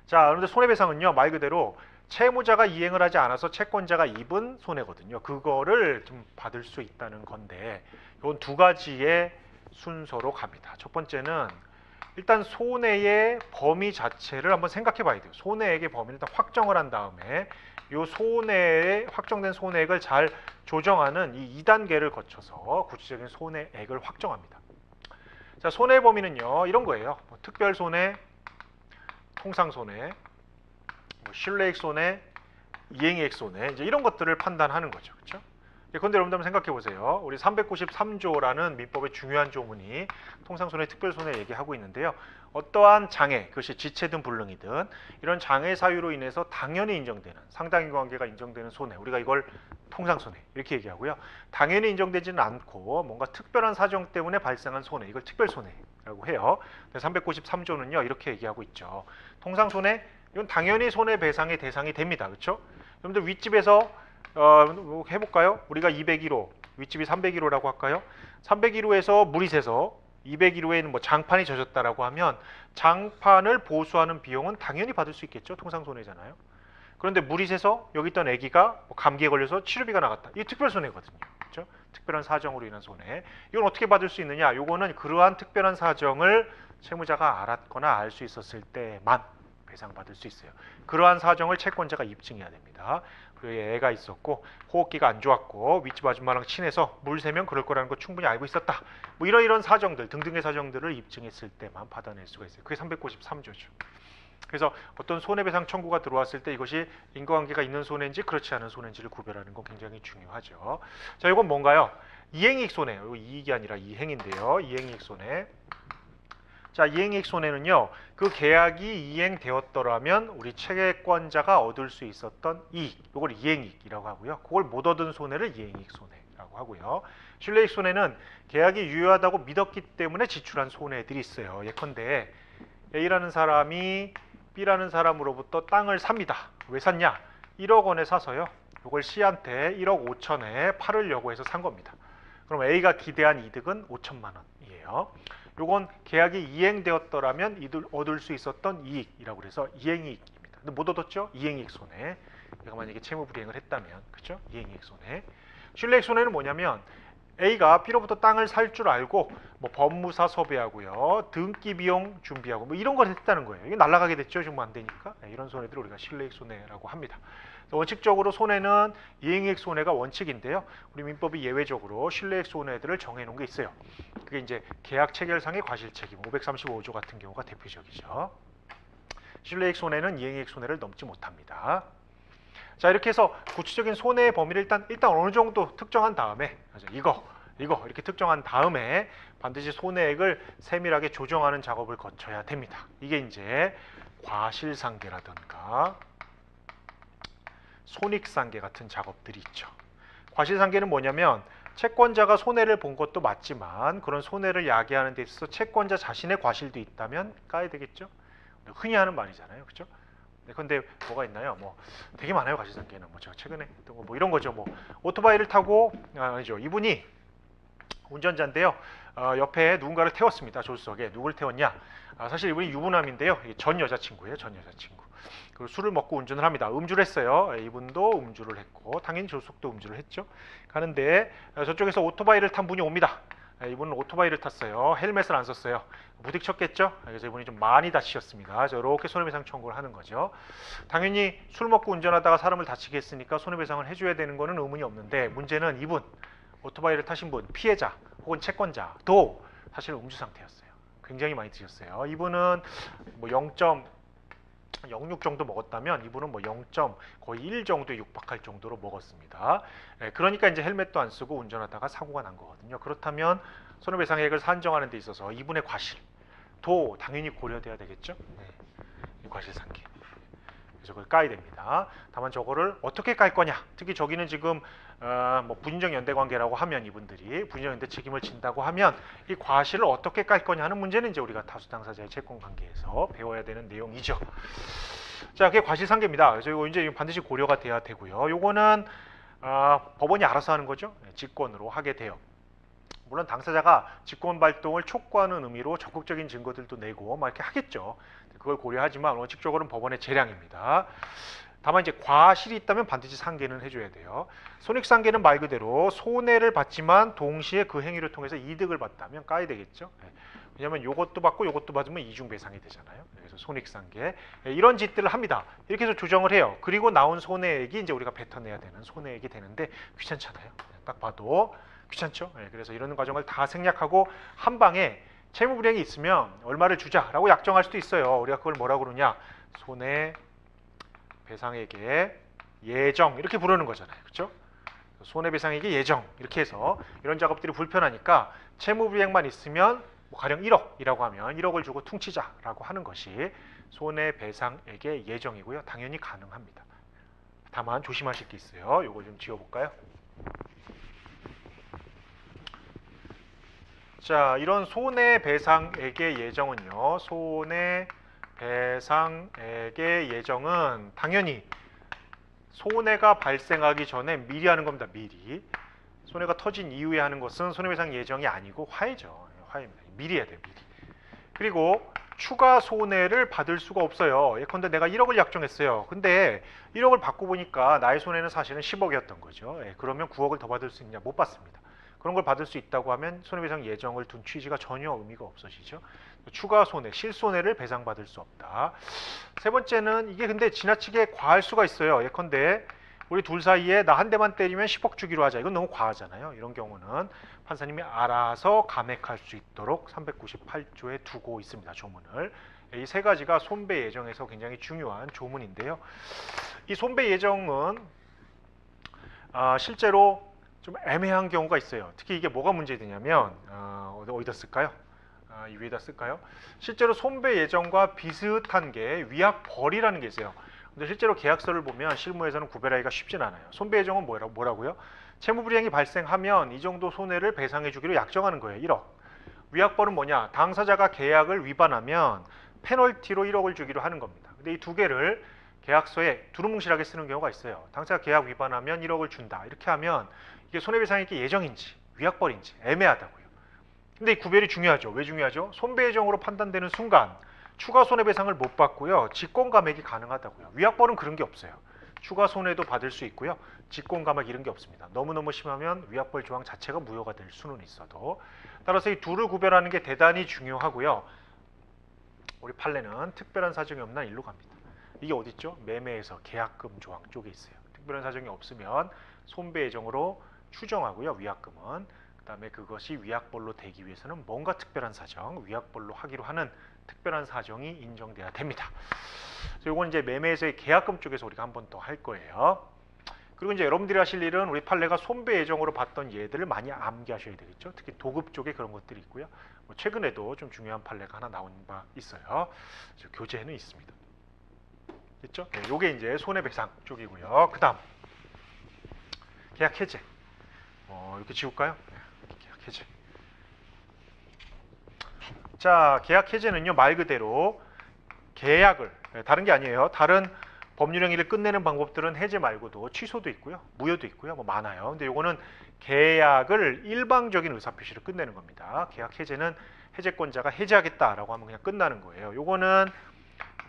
S1: 자, 그런데 손해배상은요, 말 그대로 채무자가 이행을 하지 않아서 채권자가 입은 손해거든요. 그거를 좀 받을 수 있다는 건데, 이건 두 가지의 순서로 갑니다. 첫 번째는 일단 손해의 범위 자체를 한번 생각해 봐야 돼요. 손해액의 범위를 일단 확정을 한 다음에 이 손해의 확정된 손해액을 잘 조정하는 이 2단계를 거쳐서 구체적인 손해액을 확정합니다. 자, 손해 범위는요, 이런 거예요. 특별 손해, 통상 손해, 신뢰액 손해, 이행이익 손해, 이제 이런 것들을 판단하는 거죠. 그렇죠? 그런데 여러분들 한번 생각해 보세요. 우리 393조라는 민법의 중요한 조문이 통상손해, 특별손해 얘기하고 있는데요. 어떠한 장애, 그것이 지체든 불능이든 이런 장애 사유로 인해서 당연히 인정되는 상당인과관계가 인정되는 손해, 우리가 이걸 통상손해 이렇게 얘기하고요. 당연히 인정되지는 않고 뭔가 특별한 사정 때문에 발생한 손해, 이걸 특별손해라고 해요. 393조는요 이렇게 얘기하고 있죠. 통상손해, 이건 당연히 손해배상의 대상이 됩니다. 그렇죠? 여러분들 윗집에서 해볼까요? 우리가 201호, 윗집이 301호라고 할까요? 301호에서 물이 새서 201호에는 뭐 장판이 젖었다라고 하면 장판을 보수하는 비용은 당연히 받을 수 있겠죠. 통상손해잖아요. 그런데 물이 새서 여기 있던 아기가 감기에 걸려서 치료비가 나갔다. 이게 특별손해거든요. 그렇죠? 특별한 사정으로 인한 손해. 이건 어떻게 받을 수 있느냐? 이거는 그러한 특별한 사정을 채무자가 알았거나 알 수 있었을 때만 배상받을 수 있어요. 그러한 사정을 채권자가 입증해야 됩니다. 그의 애가 있었고 호흡기가 안 좋았고 윗집 아줌마랑 친해서 물 새면 그럴 거라는 거 충분히 알고 있었다. 뭐 이런 사정들 등등의 사정들을 입증했을 때만 받아낼 수가 있어요. 그게 393조죠. 그래서 어떤 손해배상 청구가 들어왔을 때 이것이 인과관계가 있는 손해인지 그렇지 않은 손해인지를 구별하는 건 굉장히 중요하죠. 자, 이건 뭔가요? 이행이익 손해. 이거 이익이 아니라 이행인데요. 이행이익 손해. 자, 이행이익 손해는요, 그 계약이 이행되었더라면 우리 채권자가 얻을 수 있었던 이익, 이걸 이행이익이라고 하고요. 그걸 못 얻은 손해를 이행이익 손해라고 하고요. 신뢰이익 손해는 계약이 유효하다고 믿었기 때문에 지출한 손해들이 있어요. 예컨대 A라는 사람이 B라는 사람으로부터 땅을 삽니다. 왜 샀냐? 1억 원에 사서요. 이걸 C한테 1억 5천에 팔으려고 해서 산 겁니다. 그럼 A가 기대한 이득은 5천만 원이에요. 요건 계약이 이행되었더라면 얻을 수 있었던 이익이라고 그래서 이행이익입니다. 근데 못 얻었죠? 이행이익 손해. 내가 만약에 채무불이행을 했다면, 그렇죠? 이행이익 손해. 신뢰익 손해는 뭐냐면 A가 B로부터 땅을 살 줄 알고 뭐 법무사 섭외하고요, 등기 비용 준비하고 뭐 이런 걸 했다는 거예요. 이게 날아가게 됐죠, 좀 안 되니까. 이런 손해들을 우리가 신뢰익 손해라고 합니다. 원칙적으로 손해는 이행이익 손해가 원칙인데요. 우리 민법이 예외적으로 신뢰익 손해들을 정해놓은 게 있어요. 그게 이제 계약 체결상의 과실책임 535조 같은 경우가 대표적이죠. 신뢰익 손해는 이행이익 손해를 넘지 못합니다. 자, 이렇게 해서 구체적인 손해의 범위를 일단 어느 정도 특정한 다음에 이거 이렇게 특정한 다음에 반드시 손해액을 세밀하게 조정하는 작업을 거쳐야 됩니다. 이게 이제 과실상계라든가 손익상계 같은 작업들이 있죠. 과실상계는 뭐냐면 채권자가 손해를 본 것도 맞지만 그런 손해를 야기하는 데 있어서 채권자 자신의 과실도 있다면 까야 되겠죠. 흔히 하는 말이잖아요. 그렇죠? 근데 뭐가 있나요? 뭐 되게 많아요. 과실상계는 뭐 제가 최근에 했던 거 뭐 이런 거죠. 뭐 오토바이를 타고 아니죠. 이분이 운전자인데요. 옆에 누군가를 태웠습니다. 조수석에. 누굴 태웠냐? 사실 이분이 유부남인데요. 전 여자친구예요. 전 여자친구. 그리고 술을 먹고 운전을 합니다. 음주를 했어요. 이분도 음주를 했고 당연히 조수석도 음주를 했죠. 가는데 저쪽에서 오토바이를 탄 분이 옵니다. 이분은 오토바이를 탔어요. 헬멧을 안 썼어요. 부딪혔겠죠. 그래서 이분이 좀 많이 다치셨습니다. 이렇게 손해배상 청구를 하는 거죠. 당연히 술 먹고 운전하다가 사람을 다치게 했으니까 손해배상을 해줘야 되는 거는 의문이 없는데 문제는 이분 오토바이를 타신 분, 피해자 혹은 채권자도 사실 음주 상태였어요. 굉장히 많이 드셨어요. 이분은 뭐 0.6 정도 먹었다면 이분은 뭐 0. 거의 1 정도에 육박할 정도로 먹었습니다. 그러니까 이제 헬멧도 안 쓰고 운전하다가 사고가 난 거거든요. 그렇다면 손해배상액을 산정하는 데 있어서 이분의 과실도 당연히 고려돼야 되겠죠. 이 과실상계. 그래서 그걸 까야 됩니다. 다만 저거를 어떻게 깔 거냐. 특히 저기는 지금 뭐 분인정 연대관계라고 하면 이분들이 분인정 연대 책임을 진다고 하면 이 과실을 어떻게 깔 거냐 하는 문제는 이제 우리가 타수 당사자의 채권관계에서 배워야 되는 내용이죠. 자, 그게 과실상계입니다. 그래서 이거 이제 반드시 고려가 돼야 되고요. 요거는 법원이 알아서 하는 거죠. 직권으로 하게 돼요. 물론 당사자가 직권 발동을 촉구하는 의미로 적극적인 증거들도 내고 막 이렇게 하겠죠. 그걸 고려하지만 원칙적으로는 법원의 재량입니다. 다만 이제 과실이 있다면 반드시 상계는 해줘야 돼요. 손익상계는 말 그대로 손해를 받지만 동시에 그 행위를 통해서 이득을 받다면 까야 되겠죠. 왜냐하면 이것도 받고 이것도 받으면 이중배상이 되잖아요. 그래서 손익상계 이런 짓들을 합니다. 이렇게 해서 조정을 해요. 그리고 나온 손해액이 이제 우리가 뱉어내야 되는 손해액이 되는데 귀찮잖아요. 딱 봐도 귀찮죠. 그래서 이런 과정을 다 생략하고 한 방에 채무불이행이 있으면 얼마를 주자라고 약정할 수도 있어요. 우리가 그걸 뭐라고 그러냐? 손해배상액의 예정 이렇게 부르는 거잖아요. 그렇죠? 손해배상액의 예정 이렇게 해서 이런 작업들이 불편하니까 채무불이행만 있으면 뭐 가령 1억이라고 하면 1억을 주고 퉁치자라고 하는 것이 손해배상액의 예정이고요. 당연히 가능합니다. 다만 조심하실 게 있어요. 이거 좀 지워볼까요? 자, 이런 손해배상액의 예정은요. 손해배상액의 예정은 당연히 손해가 발생하기 전에 미리 하는 겁니다. 미리. 손해가 터진 이후에 하는 것은 손해배상 예정이 아니고 화해죠. 화해입니다. 미리 해야 돼요. 미리. 그리고 추가 손해를 받을 수가 없어요. 예컨대 내가 1억을 약정했어요. 근데 1억을 받고 보니까 나의 손해는 사실은 10억이었던 거죠. 그러면 9억을 더 받을 수 있냐? 못 받습니다. 그런 걸 받을 수 있다고 하면 손해배상 예정을 둔 취지가 전혀 의미가 없어지죠. 추가 손해, 실손해를 배상받을 수 없다. 세 번째는 이게 근데 지나치게 과할 수가 있어요. 예컨대 우리 둘 사이에 나 한 대만 때리면 10억 주기로 하자. 이건 너무 과하잖아요. 이런 경우는 판사님이 알아서 감액할 수 있도록 398조에 두고 있습니다. 조문을. 이 세 가지가 손배 예정에서 굉장히 중요한 조문인데요. 이 손배 예정은 실제로 좀 애매한 경우가 있어요. 특히 이게 뭐가 문제되냐면 어디다 쓸까요? 이 위에다 쓸까요? 실제로 손배 예정과 비슷한 게 위약벌이라는 게 있어요. 근데 실제로 계약서를 보면 실무에서는 구별하기가 쉽진 않아요. 손배 예정은 뭐라고요? 채무불이행이 발생하면 이 정도 손해를 배상해 주기로 약정하는 거예요. 1억. 위약벌은 뭐냐? 당사자가 계약을 위반하면 페널티로 1억을 주기로 하는 겁니다. 근데 이 두 개를 계약서에 두루뭉실하게 쓰는 경우가 있어요. 당사자 계약 위반하면 1억을 준다. 이렇게 하면 이게 손해배상액이 예정인지 위약벌인지 애매하다고요. 근데 이 구별이 중요하죠. 왜 중요하죠? 손배 예정으로 판단되는 순간 추가 손해배상을 못 받고요. 직권감액이 가능하다고요. 위약벌은 그런 게 없어요. 추가 손해도 받을 수 있고요. 직권감액 이런 게 없습니다. 너무너무 심하면 위약벌 조항 자체가 무효가 될 수는 있어도 따라서 이 둘을 구별하는 게 대단히 중요하고요. 우리 판례는 특별한 사정이 없나 일로 갑니다. 이게 어디 있죠? 매매에서 계약금 조항 쪽에 있어요. 특별한 사정이 없으면 손배 예정으로 추정하고요. 위약금은. 그 다음에 그것이 위약벌로 되기 위해서는 뭔가 특별한 사정, 위약벌로 하기로 하는 특별한 사정이 인정돼야 됩니다. 그래서 이건 이제 매매에서의 계약금 쪽에서 우리가 한 번 더 할 거예요. 그리고 이제 여러분들이 하실 일은 우리 판례가 손배 예정으로 봤던 예들을 많이 암기하셔야 되겠죠. 특히 도급 쪽에 그런 것들이 있고요. 뭐 최근에도 좀 중요한 판례가 하나 나온 바 있어요. 교재에는 있습니다. 됐죠? 네, 요게 이제 손해배상 쪽이고요. 그 다음 계약 해제. 이렇게 지울까요? 네, 계약 해제. 자, 계약 해제는요 말 그대로 계약을 다른 게 아니에요. 다른 법률 행위를 끝내는 방법들은 해제 말고도 취소도 있고요, 무효도 있고요, 뭐 많아요. 근데 요거는 계약을 일방적인 의사표시로 끝내는 겁니다. 계약 해제는 해제권자가 해제하겠다라고 하면 그냥 끝나는 거예요. 요거는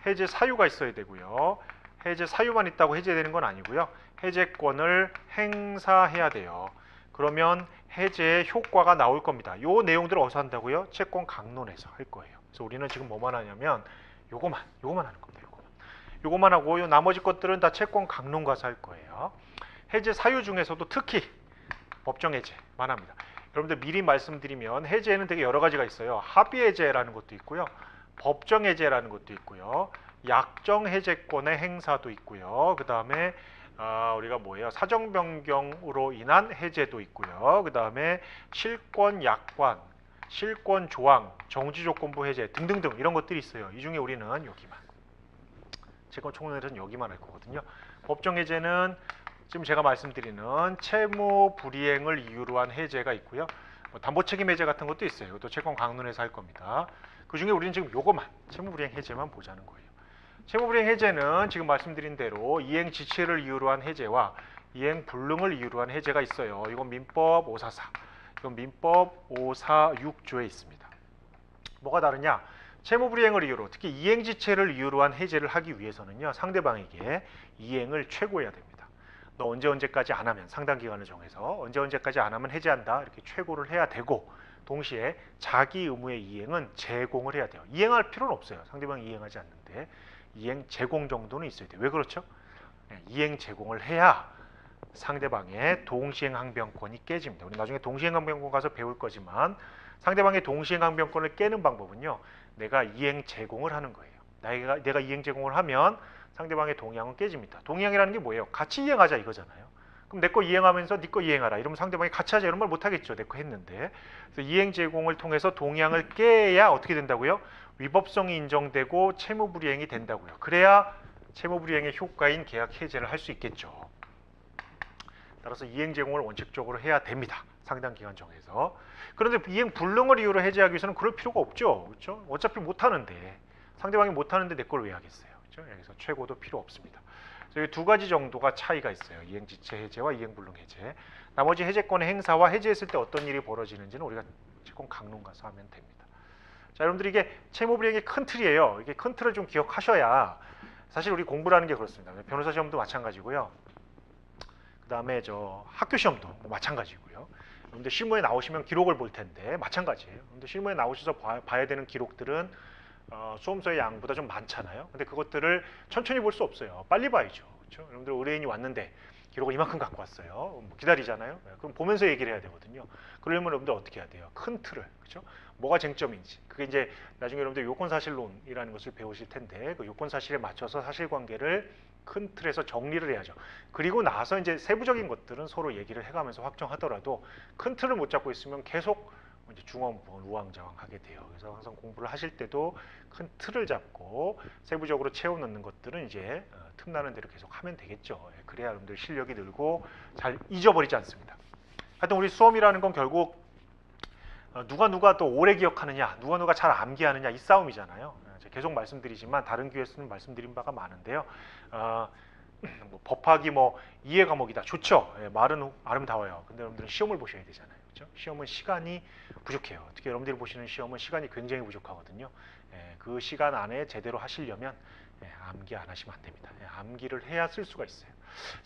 S1: 해제 사유가 있어야 되고요. 해제 사유만 있다고 해제되는 건 아니고요. 해제권을 행사해야 돼요. 그러면 해제의 효과가 나올 겁니다. 요 내용들을 어디서 한다고요? 채권 강론에서 할 거예요. 그래서 우리는 지금 뭐만 하냐면 요거만 하는 겁니다. 요거만 하고 요 나머지 것들은 다 채권 강론 가서 할 거예요. 해제 사유 중에서도 특히 법정 해제만 합니다. 여러분들 미리 말씀드리면 해제에는 되게 여러 가지가 있어요. 합의 해제라는 것도 있고요. 법정 해제라는 것도 있고요. 약정 해제권의 행사도 있고요. 그 다음에 우리가 뭐예요? 사정 변경으로 인한 해제도 있고요. 그 다음에 실권 약관, 실권 조항, 정지 조건부 해제 등등등 이런 것들이 있어요. 이 중에 우리는 여기만, 채권 총론에서는 여기만 할 거거든요. 법정 해제는 지금 제가 말씀드리는 채무 불이행을 이유로 한 해제가 있고요. 뭐 담보 책임 해제 같은 것도 있어요. 이것도 채권 강론에서 할 겁니다. 그 중에 우리는 지금 요거만, 채무 불이행 해제만 보자는 거예요. 채무 불이행 해제는 지금 말씀드린 대로 이행 지체를 이유로 한 해제와 이행 불능을 이유로 한 해제가 있어요. 이건 민법 544, 이건 민법 546조에 있습니다. 뭐가 다르냐? 채무 불이행을 이유로, 특히 이행 지체를 이유로 한 해제를 하기 위해서는요, 상대방에게 이행을 최고해야 됩니다. 너 언제까지 안 하면, 상당 기간을 정해서 언제까지 안 하면 해제한다, 이렇게 최고를 해야 되고, 동시에 자기 의무의 이행은 제공을 해야 돼요. 이행할 필요는 없어요. 상대방이 이행하지 않는데 이행 제공 정도는 있어야 돼요. 왜 그렇죠? 이행 제공을 해야 상대방의 동시행항변권이 깨집니다. 우리 나중에 동시행항변권 가서 배울 거지만, 상대방의 동시행항변권을 깨는 방법은요, 내가 이행 제공을 하는 거예요. 내가 이행 제공을 하면 상대방의 동의항은 깨집니다. 동의항이라는 게 뭐예요? 같이 이행하자 이거잖아요. 그럼 내 거 이행하면서 네 거 이행하라. 이러면 상대방이 같이 하자 이런 말 못하겠죠. 내 거 했는데. 그래서 이행 제공을 통해서 동의항을 깨야 어떻게 된다고요? 위법성이 인정되고 채무불이행이 된다고요. 그래야 채무불이행의 효과인 계약 해제를 할 수 있겠죠. 따라서 이행 제공을 원칙적으로 해야 됩니다. 상당 기간 정해서. 그런데 이행 불능을 이유로 해제하기 위해서는 그럴 필요가 없죠. 그렇죠? 어차피 못하는데, 상대방이 못하는데 내 걸 왜 하겠어요. 그렇죠? 여기서 최고도 필요 없습니다. 이 두 가지 정도가 차이가 있어요. 이행 지체 해제와 이행 불능 해제. 나머지 해제권의 행사와 해제했을 때 어떤 일이 벌어지는지는 우리가 채권 강론 가서 하면 됩니다. 자, 여러분들 이게 채무불이행의 큰 틀이에요. 이게 큰 틀을 좀 기억하셔야, 사실 우리 공부를 하는 게 그렇습니다. 변호사 시험도 마찬가지고요. 그 다음에 학교 시험도 마찬가지고요. 여러분들 실무에 나오시면 기록을 볼 텐데 마찬가지예요. 근데 실무에 나오셔서 봐야 되는 기록들은 수험서의 양보다 좀 많잖아요. 근데 그것들을 천천히 볼 수 없어요. 빨리 봐야죠. 그렇죠? 여러분들 의뢰인이 왔는데 기록을 이만큼 갖고 왔어요. 기다리잖아요. 그럼 보면서 얘기를 해야 되거든요. 그러려면 여러분들 어떻게 해야 돼요? 큰 틀을, 그렇죠? 뭐가 쟁점인지. 그게 이제 나중에 여러분들 요건사실론이라는 것을 배우실 텐데, 그 요건사실에 맞춰서 사실관계를 큰 틀에서 정리를 해야죠. 그리고 나서 이제 세부적인 것들은 서로 얘기를 해가면서 확정하더라도 큰 틀을 못 잡고 있으면 계속 이제 중언부언 우왕좌왕하게 돼요. 그래서 항상 공부를 하실 때도 큰 틀을 잡고 세부적으로 채워 넣는 것들은 이제 틈나는 대로 계속 하면 되겠죠. 그래야 여러분들 실력이 늘고 잘 잊어버리지 않습니다. 하여튼 우리 수험이라는 건 결국 누가 또 오래 기억하느냐, 누가 잘 암기하느냐, 이 싸움이잖아요. 계속 말씀드리지만 다른 기회에서는 말씀드린 바가 많은데요. 뭐 법학이 뭐 이해 과목이다. 좋죠. 말은 아름다워요. 근데 여러분들은 시험을 보셔야 되잖아요. 그렇죠? 시험은 시간이 부족해요. 특히 여러분들이 보시는 시험은 시간이 굉장히 부족하거든요. 그 시간 안에 제대로 하시려면 암기 안 하시면 안 됩니다. 암기를 해야 쓸 수가 있어요.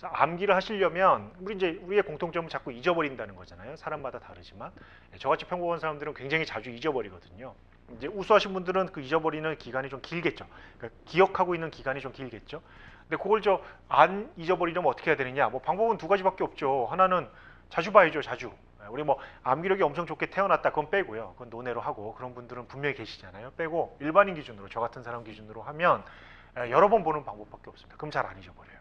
S1: 암기를 하시려면 우리의 공통점은 자꾸 잊어버린다는 거잖아요. 사람마다 다르지만 저같이 평범한 사람들은 굉장히 자주 잊어버리거든요. 이제 우수하신 분들은 그 잊어버리는 기간이 좀 길겠죠. 그러니까 기억하고 있는 기간이 좀 길겠죠. 근데 그걸 안 잊어버리려면 어떻게 해야 되느냐? 뭐 방법은 두 가지밖에 없죠. 하나는 자주 봐야죠, 자주. 우리 뭐 암기력이 엄청 좋게 태어났다, 그건 빼고요. 그건 논외로 하고, 그런 분들은 분명히 계시잖아요. 빼고 일반인 기준으로, 저 같은 사람 기준으로 하면 여러 번 보는 방법밖에 없습니다. 그럼 잘 안 잊어버려요.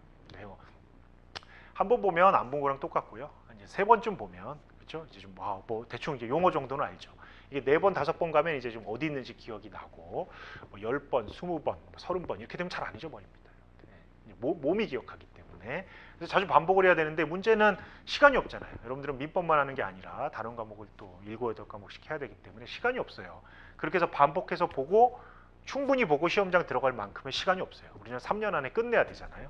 S1: 한 번 보면 안 본 거랑 똑같고요. 이제 세 번쯤 보면, 그렇죠? 이제 좀 뭐 대충 이제 용어 정도는 알죠. 이게 4번, 5번 가면 이제 좀 어디 있는지 기억이 나고, 뭐 10번, 20번, 30번 이렇게 되면 잘 안 잊어버립니다. 몸이 기억하기 때문에. 그래서 자주 반복을 해야 되는데 문제는 시간이 없잖아요. 여러분들은 민법만 하는 게 아니라 다른 과목을 또 7, 8과목씩 해야 되기 때문에 시간이 없어요. 그렇게 해서 반복해서 보고 충분히 보고 시험장 들어갈 만큼의 시간이 없어요. 우리는 3년 안에 끝내야 되잖아요.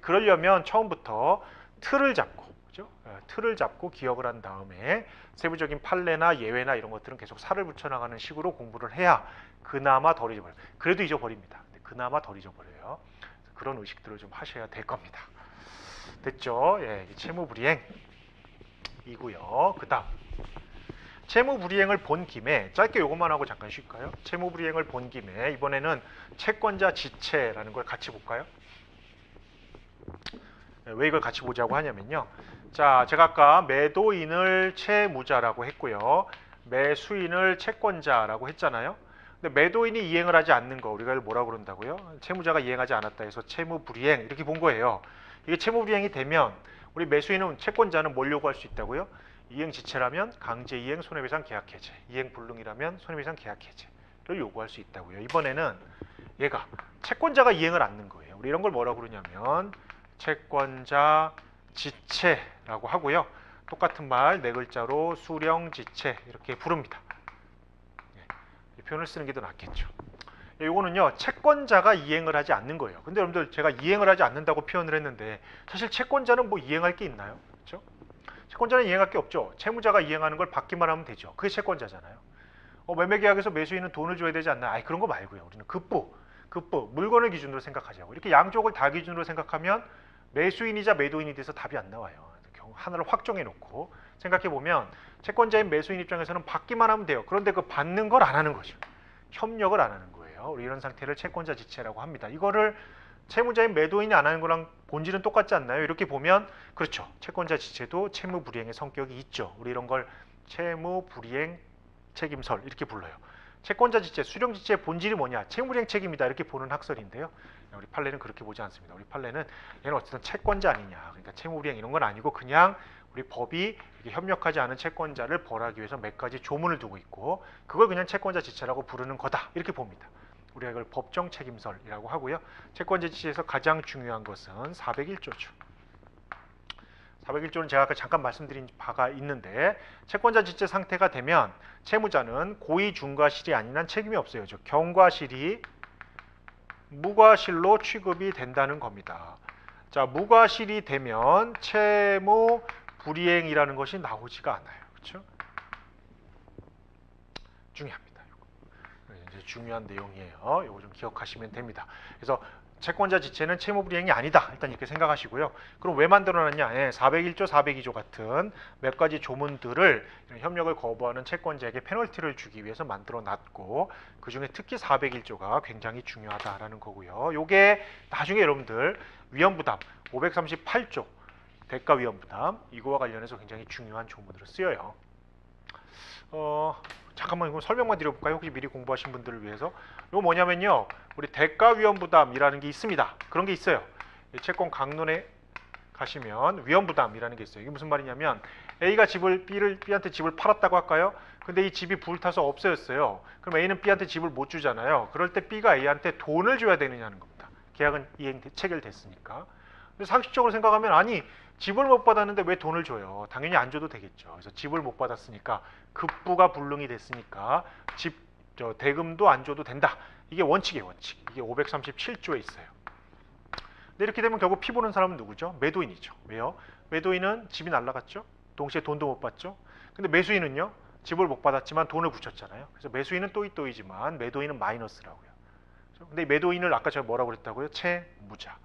S1: 그러려면 처음부터 틀을 잡고, 그죠? 틀을 잡고 기억을 한 다음에 세부적인 판례나 예외나 이런 것들은 계속 살을 붙여나가는 식으로 공부를 해야 그나마 덜 잊어버려요. 그래도 잊어버립니다. 그나마 덜 잊어버려요. 그런 의식들을 좀 하셔야 될 겁니다. 됐죠? 채무불이행이고요. 그 다음 채무불이행을 본 김에 짧게 이것만 하고 잠깐 쉴까요? 채무불이행을 본 김에 이번에는 채권자 지체라는 걸 같이 볼까요? 왜 이걸 같이 보자고 하냐면요. 자, 제가 아까 매도인을 채무자라고 했고요. 매수인을 채권자라고 했잖아요. 근데 매도인이 이행을 하지 않는 거 우리가 이걸 뭐라고 그런다고요? 채무자가 이행하지 않았다 해서 채무불이행 이렇게 본 거예요. 이게 채무불이행이 되면 우리 매수인은 채권자는 뭘 요구할 수 있다고요? 이행지체라면 강제이행 손해배상 계약해제, 이행불능이라면 손해배상 계약해제를 요구할 수 있다고요. 이번에는 얘가 채권자가 이행을 않는 거예요. 우리 이런 걸 뭐라고 그러냐면 채권자 지체라고 하고요. 똑같은 말 네 글자로 수령지체 이렇게 부릅니다. 이 표현을 쓰는 게 더 낫겠죠. 이거는요 채권자가 이행을 하지 않는 거예요. 근데 여러분들 제가 이행을 하지 않는다고 표현을 했는데 사실 채권자는 뭐 이행할 게 있나요? 그렇죠? 채권자는 이행할 게 없죠. 채무자가 이행하는 걸 받기만 하면 되죠. 그게 채권자잖아요. 매매계약에서 매수인은 돈을 줘야 되지 않나? 아니 그런 거 말고요. 우리는 급부, 물건을 기준으로 생각하자고. 이렇게 양쪽을 다 기준으로 생각하면 매수인이자 매도인이 돼서 답이 안 나와요. 하나를 확 정해놓고 생각해보면 채권자인 매수인 입장에서는 받기만 하면 돼요. 그런데 그 받는 걸 안 하는 거죠. 협력을 안 하는 거예요. 우리 이런 상태를 채권자 지체라고 합니다. 이거를 채무자인 매도인이 안 하는 거랑 본질은 똑같지 않나요? 이렇게 보면 그렇죠. 채권자 지체도 채무불이행의 성격이 있죠. 우리 이런 걸 채무불이행 책임설 이렇게 불러요. 채권자 지체, 수령 지체의 본질이 뭐냐? 채무불이행 책임이다 이렇게 보는 학설인데요. 우리 판례는 그렇게 보지 않습니다. 우리 판례는 얘는 어쨌든 채권자 아니냐. 그러니까 채무불이행 이런 건 아니고 그냥 우리 법이 협력하지 않은 채권자를 벌하기 위해서 몇 가지 조문을 두고 있고 그걸 그냥 채권자 지체라고 부르는 거다 이렇게 봅니다. 우리가 이걸 법정 책임설이라고 하고요. 채권자 지체에서 가장 중요한 것은 401조죠. 401조는 제가 아까 잠깐 말씀드린 바가 있는데 채권자 지체 상태가 되면 채무자는 고의 중과실이 아닌 한 책임이 없어요. 즉 경과실이 무과실로 취급이 된다는 겁니다. 자, 무과실이 되면 채무 불이행이라는 것이 나오지가 않아요. 그렇죠? 중요합니다. 이제 중요한 내용이에요. 이거 좀 기억하시면 됩니다. 그래서 채권자 지체는 채무 불이행이 아니다. 일단 이렇게 생각하시고요. 그럼 왜 만들어놨냐? 401조, 402조 같은 몇 가지 조문들을 협력을 거부하는 채권자에게 페널티를 주기 위해서 만들어놨고 그 중에 특히 401조가 굉장히 중요하다라는 거고요. 요게 나중에 여러분들 위험부담 538조 대가 위험부담 이거와 관련해서 굉장히 중요한 조문으로 쓰여요. 잠깐만 이거 설명만 드려볼까요? 혹시 미리 공부하신 분들을 위해서. 이거 뭐냐면요. 우리 대가 위험부담이라는 게 있습니다. 그런 게 있어요. 채권 강론에 가시면 위험부담이라는 게 있어요. 이게 무슨 말이냐면 A가 B한테 집을 팔았다고 할까요? 근데 이 집이 불타서 없어졌어요. 그럼 A는 B한테 집을 못 주잖아요. 그럴 때 B가 A한테 돈을 줘야 되느냐는 겁니다. 계약은 체결됐으니까. 근데 상식적으로 생각하면 아니 집을 못 받았는데 왜 돈을 줘요? 당연히 안 줘도 되겠죠. 그래서 집을 못 받았으니까 급부가 불능이 됐으니까 대금도 안 줘도 된다. 이게 원칙이에요. 원칙. 이게 537조에 있어요. 근데 이렇게 되면 결국 피 보는 사람은 누구죠? 매도인이죠. 왜요? 매도인은 집이 날라갔죠. 동시에 돈도 못 받죠. 근데 매수인은요. 집을 못 받았지만 돈을 붙였잖아요. 그래서 매수인은 또이또이지만 매도인은 마이너스라고요. 근데 매도인을 아까 제가 뭐라고 그랬다고요? 채무자.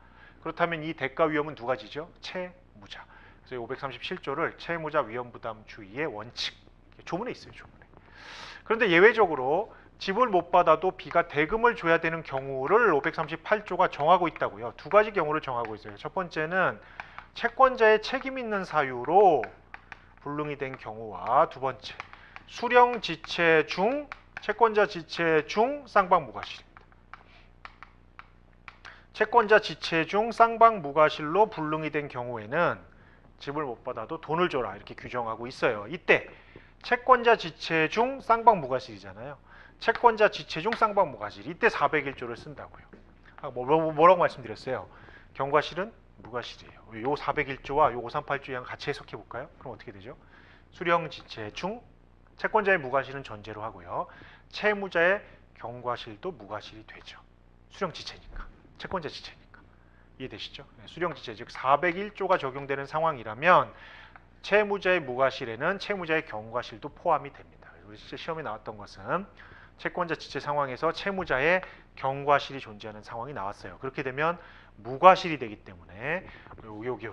S1: 그렇다면 이 대가 위험은 두 가지죠. 채무자. 그래서 537조를 채무자 위험부담주의의 원칙. 조문에 있어요. 조문에. 그런데 예외적으로 집을 못 받아도 B가 대금을 줘야 되는 경우를 538조가 정하고 있다고요. 두 가지 경우를 정하고 있어요. 첫 번째는 채권자의 책임 있는 사유로 불능이 된 경우와 두 번째 수령 지체 중 채권자 지체 중 쌍방 무과실입니다. 채권자 지체 중 쌍방 무과실로 불능이 된 경우에는 집을 못 받아도 돈을 줘라 이렇게 규정하고 있어요. 이때 채권자 지체 중 쌍방 무과실이잖아요. 채권자 지체 중 쌍방 무과실 이때 401조를 쓴다고요. 뭐라고 말씀드렸어요? 경과실은 무과실이에요. 요 401조와 요 538조랑 같이 해석해 볼까요? 그럼 어떻게 되죠? 수령 지체 중 채권자의 무과실은 전제로 하고요. 채무자의 경과실도 무과실이 되죠. 수령 지체니까. 채권자 지체니까. 이해되시죠? 수령 지체 즉 401조가 적용되는 상황이라면 채무자의 무과실에는 채무자의 경과실도 포함이 됩니다. 우리 실제 시험에 나왔던 것은 채권자 지체 상황에서 채무자의 경과실이 존재하는 상황이 나왔어요. 그렇게 되면 무과실이 되기 때문에 여기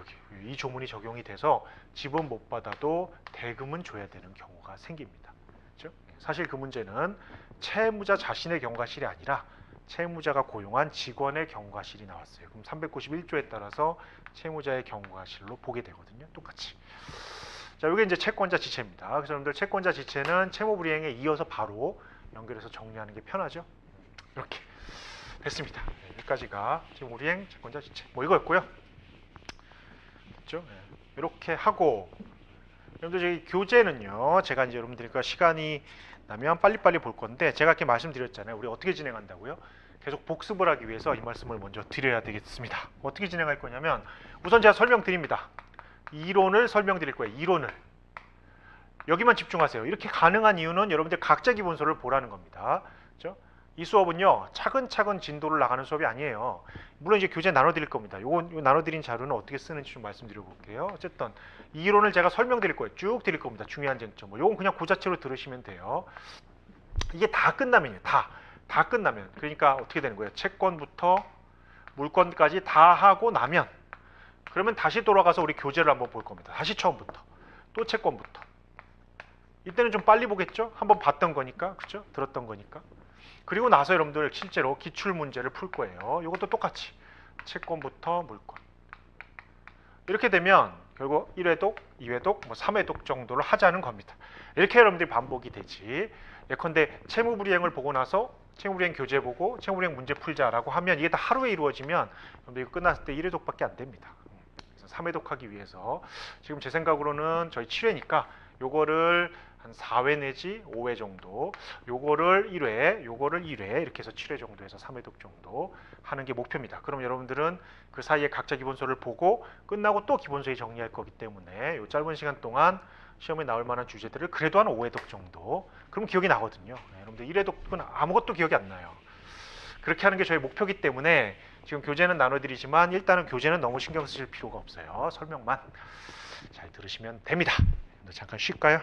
S1: 이 조문이 적용이 돼서 집은 못 받아도 대금은 줘야 되는 경우가 생깁니다. 그렇죠? 사실 그 문제는 채무자 자신의 경과실이 아니라 채무자가 고용한 직원의 경과실이 나왔어요. 그럼 391조에 따라서 채무자의 경과실로 보게 되거든요. 똑같이. 자, 이게 이제 채권자 지체입니다. 그래서 여러분들 채권자 지체는 채무불이행에 이어서 바로 연결해서 정리하는 게 편하죠. 이렇게 됐습니다. 네, 여기까지가 지금 우리행 채권자 지체 뭐 이거였고요. 됐죠? 네, 이렇게 하고 여러분들 저희 교재는요. 제가 이제 여러분들과 시간이 나면 빨리빨리 볼 건데 제가 이렇게 말씀드렸잖아요. 우리 어떻게 진행한다고요? 계속 복습을 하기 위해서 이 말씀을 먼저 드려야 되겠습니다. 어떻게 진행할 거냐면 우선 제가 설명드립니다. 이론을 설명드릴 거예요. 이론을. 여기만 집중하세요. 이렇게 가능한 이유는 여러분들 각자 기본서를 보라는 겁니다. 그렇죠? 이 수업은요. 차근차근 진도를 나가는 수업이 아니에요. 물론 이제 교재 나눠드릴 겁니다. 요거 나눠드린 자료는 어떻게 쓰는지 좀 말씀드려 볼게요. 어쨌든 이 이론을 제가 설명드릴 거예요. 쭉 드릴 겁니다. 중요한 쟁점. 요건 그냥 그 자체로 들으시면 돼요. 이게 다 끝나면요. 다 끝나면 그러니까 어떻게 되는 거예요? 채권부터 물권까지 다 하고 나면 그러면 다시 돌아가서 우리 교재를 한번 볼 겁니다. 다시 처음부터 또 채권부터 이때는 좀 빨리 보겠죠? 한번 봤던 거니까 그렇죠? 들었던 거니까 그리고 나서 여러분들 실제로 기출 문제를 풀 거예요. 이것도 똑같이 채권부터 물권 이렇게 되면 결국 1회독, 2회독, 뭐 3회독 정도를 하자는 겁니다. 이렇게 여러분들이 반복이 되지 예컨대 채무불이행을 보고 나서 채무불이행 교재 보고 채무불이행 문제 풀자라고 하면 이게 다 하루에 이루어지면 여러분들 이거 끝났을 때 1회독밖에 안 됩니다. 그래서 3회독 하기 위해서 지금 제 생각으로는 저희 7회니까 요거를 한 4회 내지 5회 정도 요거를 1회, 요거를 2회 이렇게 해서 7회 정도 해서 3회독 정도 하는 게 목표입니다. 그럼 여러분들은 그 사이에 각자 기본서를 보고 끝나고 또 기본서에 정리할 거기 때문에 요 짧은 시간 동안 시험에 나올 만한 주제들을 그래도 한 5회독 정도 그럼 기억이 나거든요. 네, 여러분들 1회독은 아무것도 기억이 안 나요. 그렇게 하는 게 저희 목표이기 때문에 지금 교재는 나눠드리지만 일단은 교재는 너무 신경 쓰실 필요가 없어요. 설명만 잘 들으시면 됩니다. 잠깐 쉴까요?